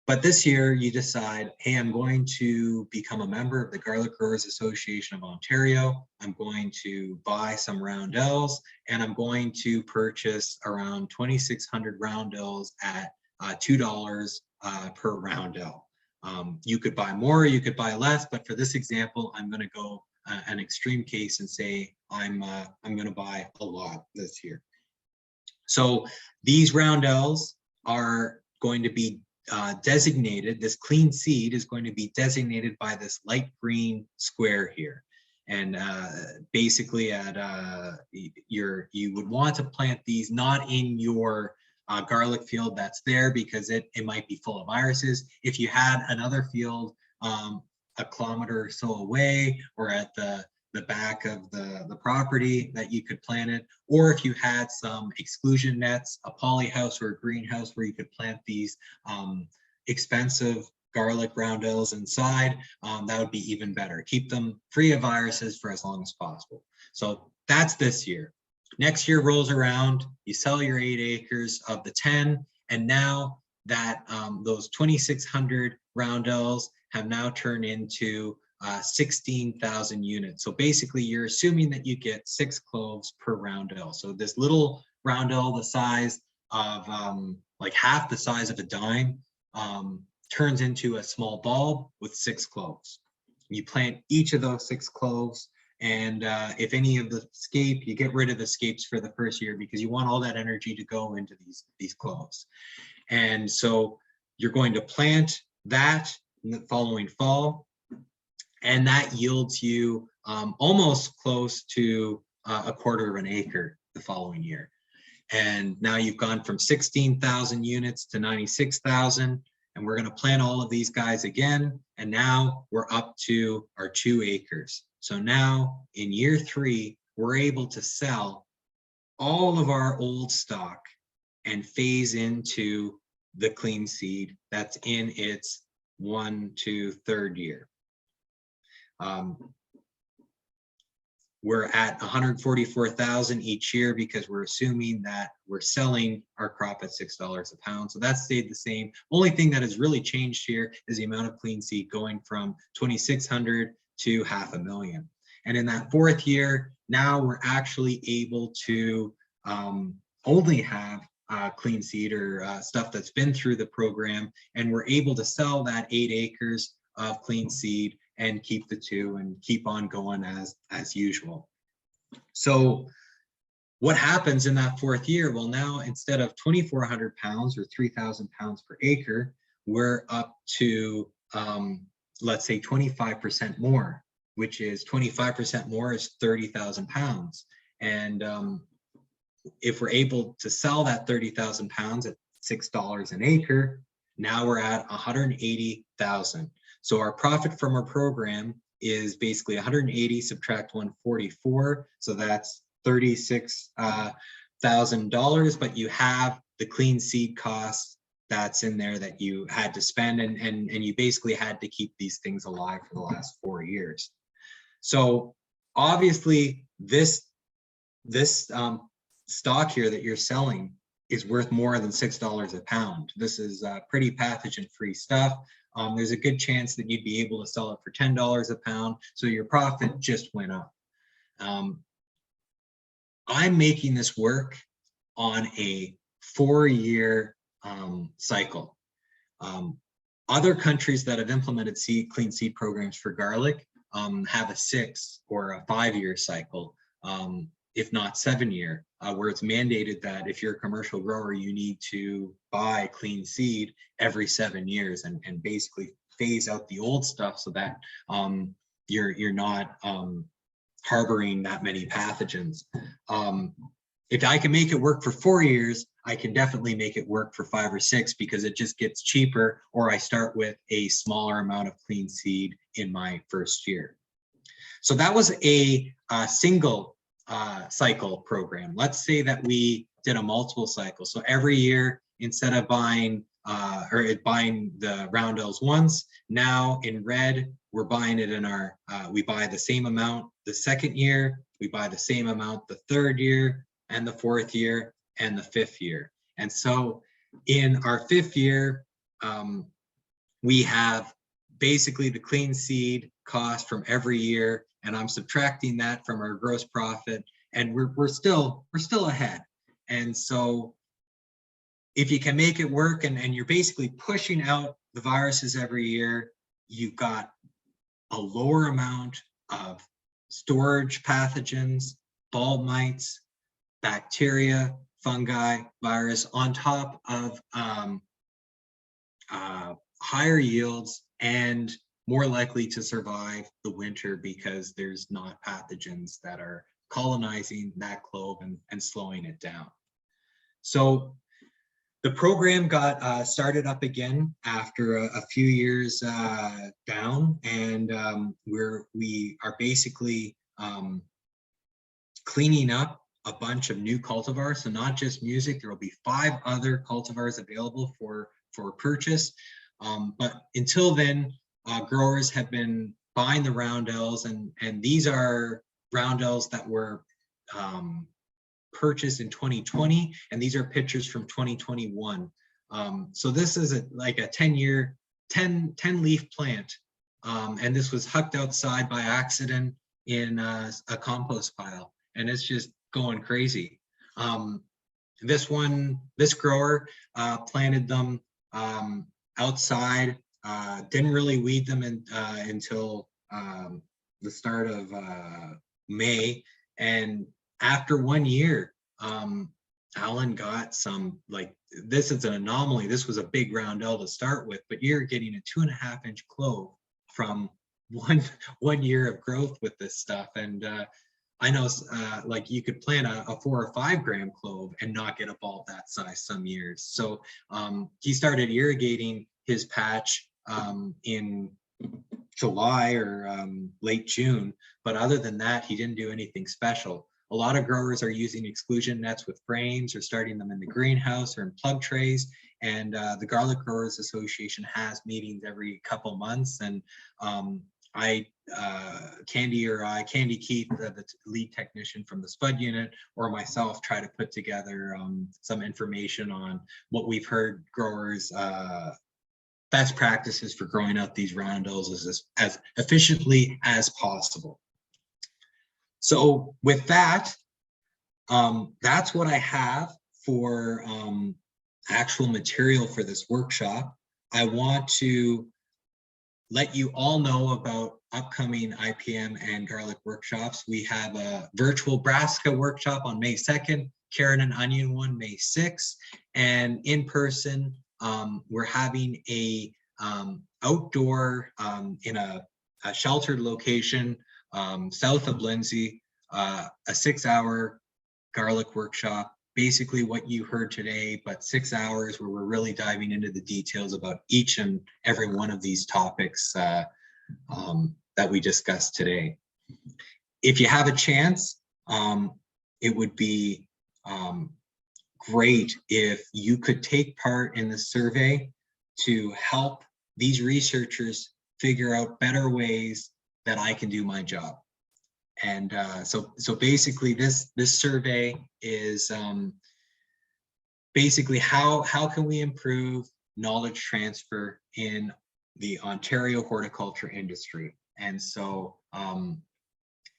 But this year you decide, hey, I'm going to become a member of the Garlic Growers Association of Ontario. I'm going to buy some roundels and I'm going to purchase around 2,600 roundels at $2 per roundel. You could buy more, you could buy less, but for this example, I'm going to go an extreme case and say I'm going to buy a lot this year. So these roundels are going to be designated, this clean seed is going to be designated by this light green square here. And basically you would want to plant these not in your garlic field that's there because it might be full of viruses. If you had another field a kilometer or so away or at the back of the property that you could plant it, or if you had some exclusion nets, a poly house or a greenhouse where you could plant these expensive garlic roundels inside, that would be even better. Keep them free of viruses for as long as possible. So that's this year. Next year rolls around, you sell your 8 acres of the 10, and now that those 2,600 roundels have now turned into 16,000 units. So basically you're assuming that you get 6 cloves per roundel. So this little roundel, the size of like half the size of a dime, turns into a small bulb with 6 cloves. You plant each of those 6 cloves And if any of the scape, you get rid of the scapes for the first year because you want all that energy to go into these cloves. And so you're going to plant that in the following fall, and that yields you almost close to a quarter of an acre the following year. And now you've gone from 16,000 units to 96,000, and we're going to plant all of these guys again. And now we're up to our 2 acres. So now in year 3, we're able to sell all of our old stock and phase into the clean seed that's in its 1 to 3rd year. We're at 144,000 each year because we're assuming that we're selling our crop at $6 a pound. So that stayed the same. Only thing that has really changed here is the amount of clean seed going from 2,600 to 500,000. And in that 4th year, now we're actually able to only have clean seed or stuff that's been through the program, and we're able to sell that 8 acres of clean seed and keep the 2 and keep on going as usual. So what happens in that 4th year? Well, now instead of 2,400 pounds or 3,000 pounds per acre, we're up to, let's say 25% more, which is 25% more is 30,000 pounds. And if we're able to sell that 30,000 pounds at $6 an acre, now we're at 180,000. So our profit from our program is basically 180 subtract 144. So that's $36,000, but you have the clean seed costs that's in there that you had to spend, and you basically had to keep these things alive for the last 4 years. So obviously this stock here that you're selling is worth more than $6 a pound. This is pretty pathogen-free stuff. There's a good chance that you'd be able to sell it for $10 a pound, so your profit just went up. I'm making this work on a 4-year cycle. Other countries that have implemented clean seed programs for garlic have a 6 or a 5-year cycle, if not 7-year, where it's mandated that if you're a commercial grower, you need to buy clean seed every 7 years and basically phase out the old stuff so that you're not harboring that many pathogens. If I can make it work for 4 years, I can definitely make it work for 5 or 6 because it just gets cheaper, or I start with a smaller amount of clean seed in my first year. So that was a single cycle program. Let's say that we did a multiple cycle. So every year, instead of buying the roundels once, now in red, we're buying it in our, we buy the same amount the 2nd year, we buy the same amount the 3rd year, and the 4th year, and the 5th year. And so in our 5th year, we have basically the clean seed cost from every year, and I'm subtracting that from our gross profit, and we're still ahead. And so if you can make it work and you're basically pushing out the viruses every year, you've got a lower amount of storage pathogens, bulb mites, bacteria, fungi, virus, on top of higher yields and more likely to survive the winter because there's not pathogens that are colonizing that clove and slowing it down. So the program got started up again after a few years down, and we are basically cleaning up a bunch of new cultivars. So not just music, there will be 5 other cultivars available for purchase. But until then, growers have been buying the roundels, and these are roundels that were purchased in 2020, and these are pictures from 2021. So this is like a 10 leaf plant, and this was hucked outside by accident in a compost pile, and it's just going crazy. This grower planted them outside, didn't really weed them until the start of May. And after 1 year, Alan got some, like, this is an anomaly. This was a big roundel to start with, but you're getting a 2.5-inch clove from one year of growth with this stuff. And I know, like, you could plant a 4 or 5 gram clove and not get a bulb that size some years. So he started irrigating his patch in July or late June, but other than that, he didn't do anything special. A lot of growers are using exclusion nets with frames or starting them in the greenhouse or in plug trays. And the Garlic Growers Association has meetings every couple months. And Candy Keith, the lead technician from the spud unit, or myself try to put together some information on what we've heard growers best practices for growing out these roundels as efficiently as possible. So with that, that's what I have for actual material for this workshop. I want to let you all know about upcoming IPM and garlic workshops. We have a virtual brassica workshop on May 2nd, carrot and onion one May 6th, and in person, we're having a outdoor in a sheltered location south of Lindsay, a 6-hour garlic workshop, basically what you heard today, but 6 hours where we're really diving into the details about each and every one of these topics that we discussed today. If you have a chance, it would be great if you could take part in the survey to help these researchers figure out better ways that I can do my job. And so basically this survey is basically how can we improve knowledge transfer in the Ontario horticulture industry. And so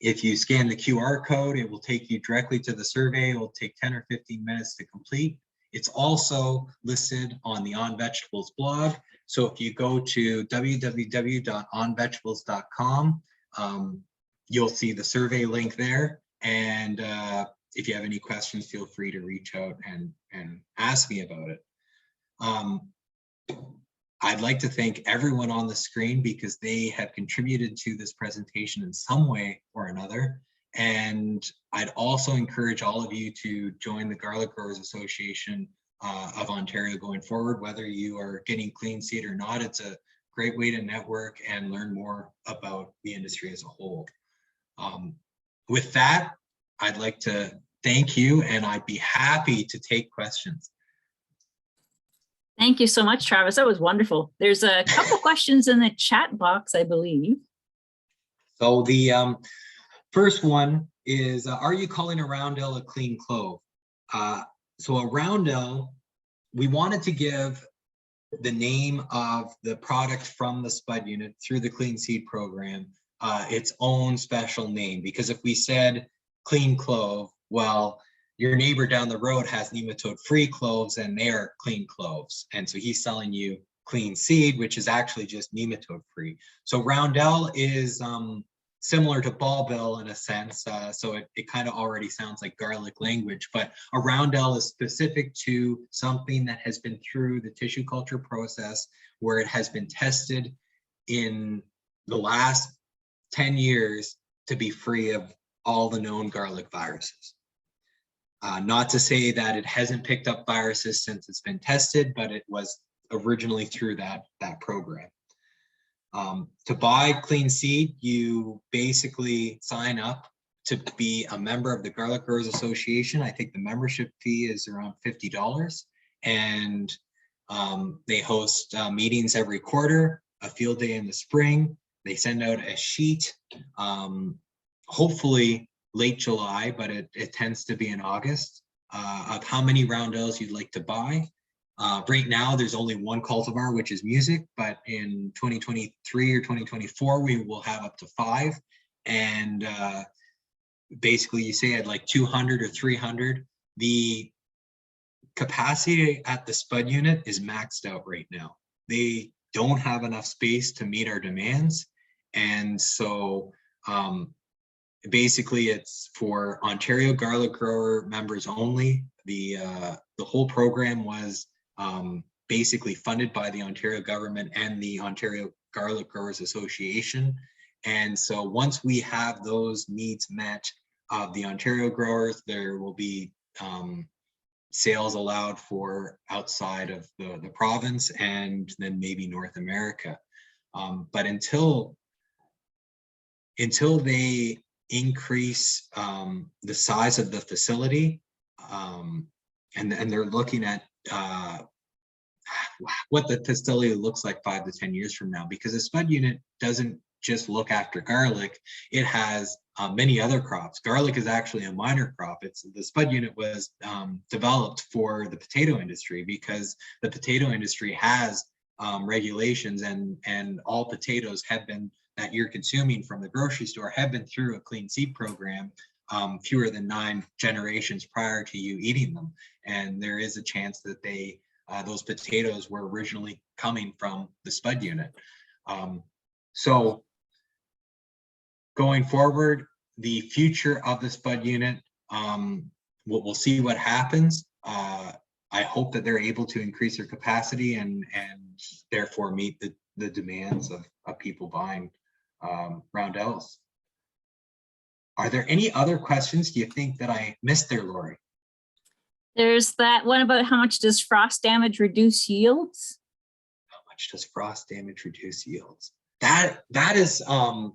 if you scan the QR code, it will take you directly to the survey. It will take 10 or 15 minutes to complete. It's also listed on the On Vegetables blog. So if you go to www.onvegetables.com, you'll see the survey link there. And if you have any questions, feel free to reach out and ask me about it. I'd like to thank everyone on the screen because they have contributed to this presentation in some way or another. And I'd also encourage all of you to join the Garlic Growers Association of Ontario going forward, whether you are getting clean seed or not. It's a great way to network and learn more about the industry as a whole. With that, I'd like to thank you, and I'd be happy to take questions. Thank you so much, Travis. That was wonderful. There's a couple questions in the chat box, I believe. So the first one is, are you calling a roundel a clean clove? So a roundel, we wanted to give the name of the product from the spud unit through the Clean Seed program its own special name, because if we said clean clove, well, your neighbor down the road has nematode-free cloves and they're clean cloves. And so he's selling you clean seed, which is actually just nematode-free. So roundel is similar to ballbill in a sense. So it kind of already sounds like garlic language, but a roundel is specific to something that has been through the tissue culture process where it has been tested in the last 10 years to be free of all the known garlic viruses. Not to say that it hasn't picked up viruses since it's been tested, but it was originally through that program. To buy clean seed, you basically sign up to be a member of the Garlic Growers Association. I think the membership fee is around $50, and they host meetings every quarter, a field day in the spring. They send out a sheet, hopefully late July, but it tends to be in August, of how many roundels you'd like to buy. Right now, there's only one cultivar, which is music, but in 2023 or 2024, we will have up to 5. And basically, you say I'd like 200 or 300. The capacity at the spud unit is maxed out right now. They don't have enough space to meet our demands. And so basically it's for Ontario garlic grower members only. The whole program was basically funded by the Ontario government and the Ontario Garlic Growers Association. And so once we have those needs met of the Ontario growers, there will be sales allowed for outside of the province and then maybe North America. But until they increase the size of the facility, and they're looking at what the facility looks like 5 to 10 years from now, because a spud unit doesn't just look after garlic, it has many other crops. Garlic is actually a minor crop. The spud unit was developed for the potato industry because the potato industry has regulations, and all potatoes have been that you're consuming from the grocery store have been through a clean seed program fewer than 9 generations prior to you eating them. And there is a chance that those potatoes were originally coming from the spud unit. So going forward, the future of the spud unit, we'll see what happens. I hope that they're able to increase their capacity and therefore meet the demands of people buying roundels. Are there any other questions do you think that I missed there, Lori? There's that one about how much does frost damage reduce yields? How much does frost damage reduce yields? That is I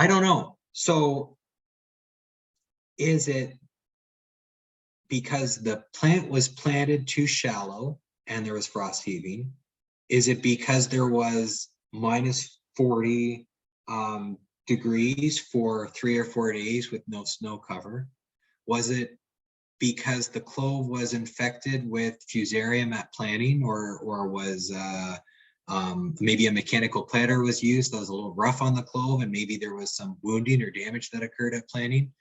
don't know. So is it because the plant was planted too shallow and there was frost heaving? Is it because there was minus 40 degrees for 3 or 4 days with no snow cover? Was it because the clove was infected with fusarium at planting, or was maybe a mechanical planter was used that was a little rough on the clove, and maybe there was some wounding or damage that occurred at planting?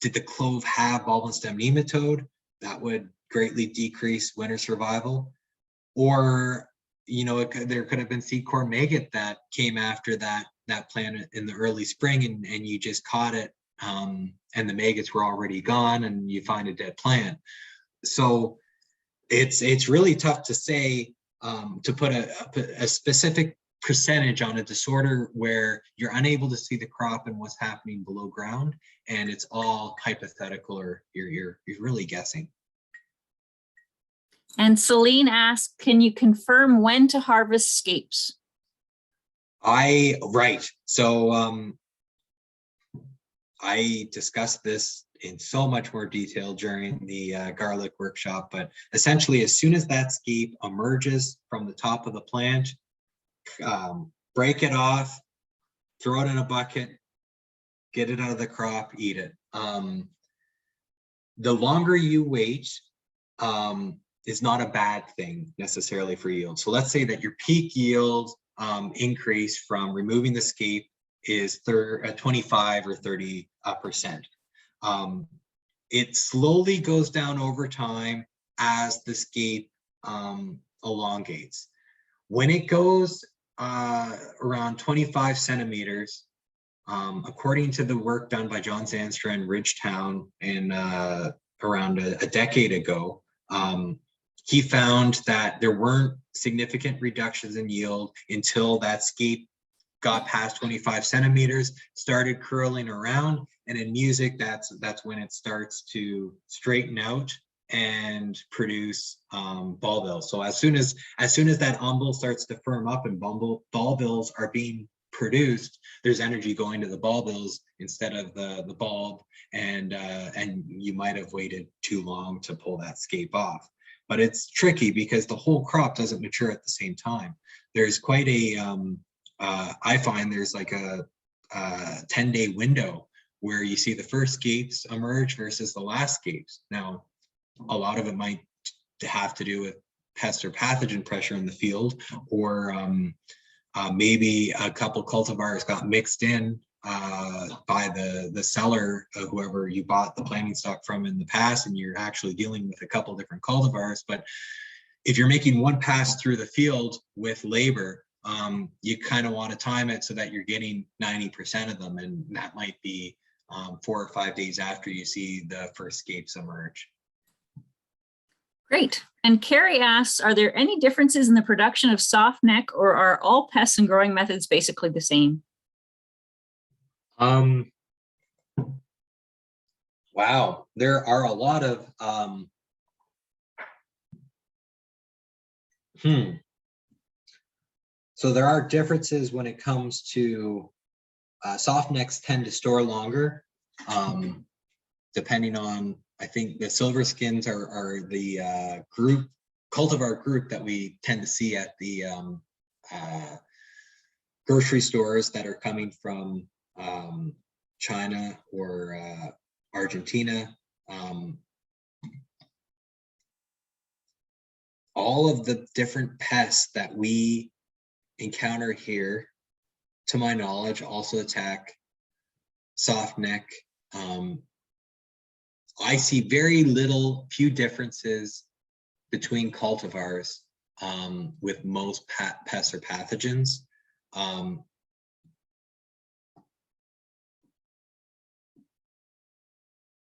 Did the clove have bulb and stem nematode? That would greatly decrease winter survival. Or, there could have been seed corn maggot that came after that plant in the early spring, and you just caught it, and the maggots were already gone, and you find a dead plant. So it's really tough to say, to put a specific percentage on a disorder where you're unable to see the crop and what's happening below ground, and it's all hypothetical, or you're really guessing. And Celine asked, can you confirm when to harvest scapes? Right. So I discussed this in so much more detail during the garlic workshop, but essentially as soon as that scape emerges from the top of the plant, break it off, throw it in a bucket, get it out of the crop, eat it. The longer you wait is not a bad thing necessarily for yield. So let's say that your peak yield increase from removing the scape is 25 or 30%. It slowly goes down over time as the scape elongates. When it goes around 25 centimeters, according to the work done by John Zanstra in Ridgetown in around a decade ago, he found that there weren't significant reductions in yield until that scape got past 25 centimeters, started curling around, and in music, that's when it starts to straighten out and produce bulbils. So as soon as that umbel starts to firm up and bulbils are being produced, there's energy going to the bulbils instead of the bulb, and you might have waited too long to pull that scape off. But it's tricky because the whole crop doesn't mature at the same time. There's quite a I find there's like a 10-day window where you see the first scapes emerge versus the last scapes. Now, a lot of it might have to do with pest or pathogen pressure in the field, or maybe a couple cultivars got mixed in by the seller, whoever you bought the planting stock from in the past, and you're actually dealing with a couple different cultivars. But if you're making one pass through the field with labor, you kind of want to time it so that you're getting 90% of them, and that might be 4 or 5 days after you see the first scapes emerge. Great. And Carrie asks, are there any differences in the production of soft neck, or are all pests and growing methods basically the same? Wow, there are a lot of So there are differences when it comes to soft necks tend to store longer, depending on, I think the silver skins are the cultivar group that we tend to see at the grocery stores that are coming from China or Argentina. All of the different pests that we encounter here, to my knowledge, also attack soft neck. I see very few differences between cultivars with most pests or pathogens.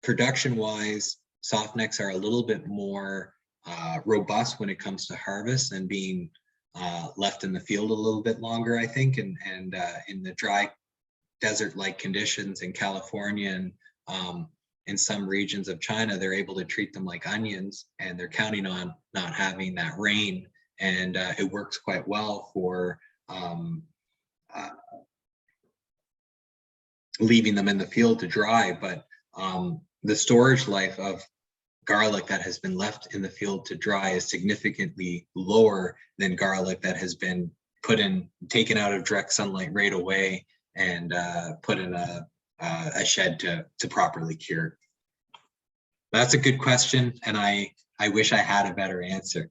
Production-wise, soft necks are a little bit more robust when it comes to harvest and being left in the field a little bit longer, I think, and in the dry desert-like conditions in California and in some regions of China, they're able to treat them like onions, and they're counting on not having that rain, and it works quite well for leaving them in the field to dry. But the storage life of garlic that has been left in the field to dry is significantly lower than garlic that has been taken out of direct sunlight right away and put in a shed to properly cure. That's a good question, and I wish I had a better answer.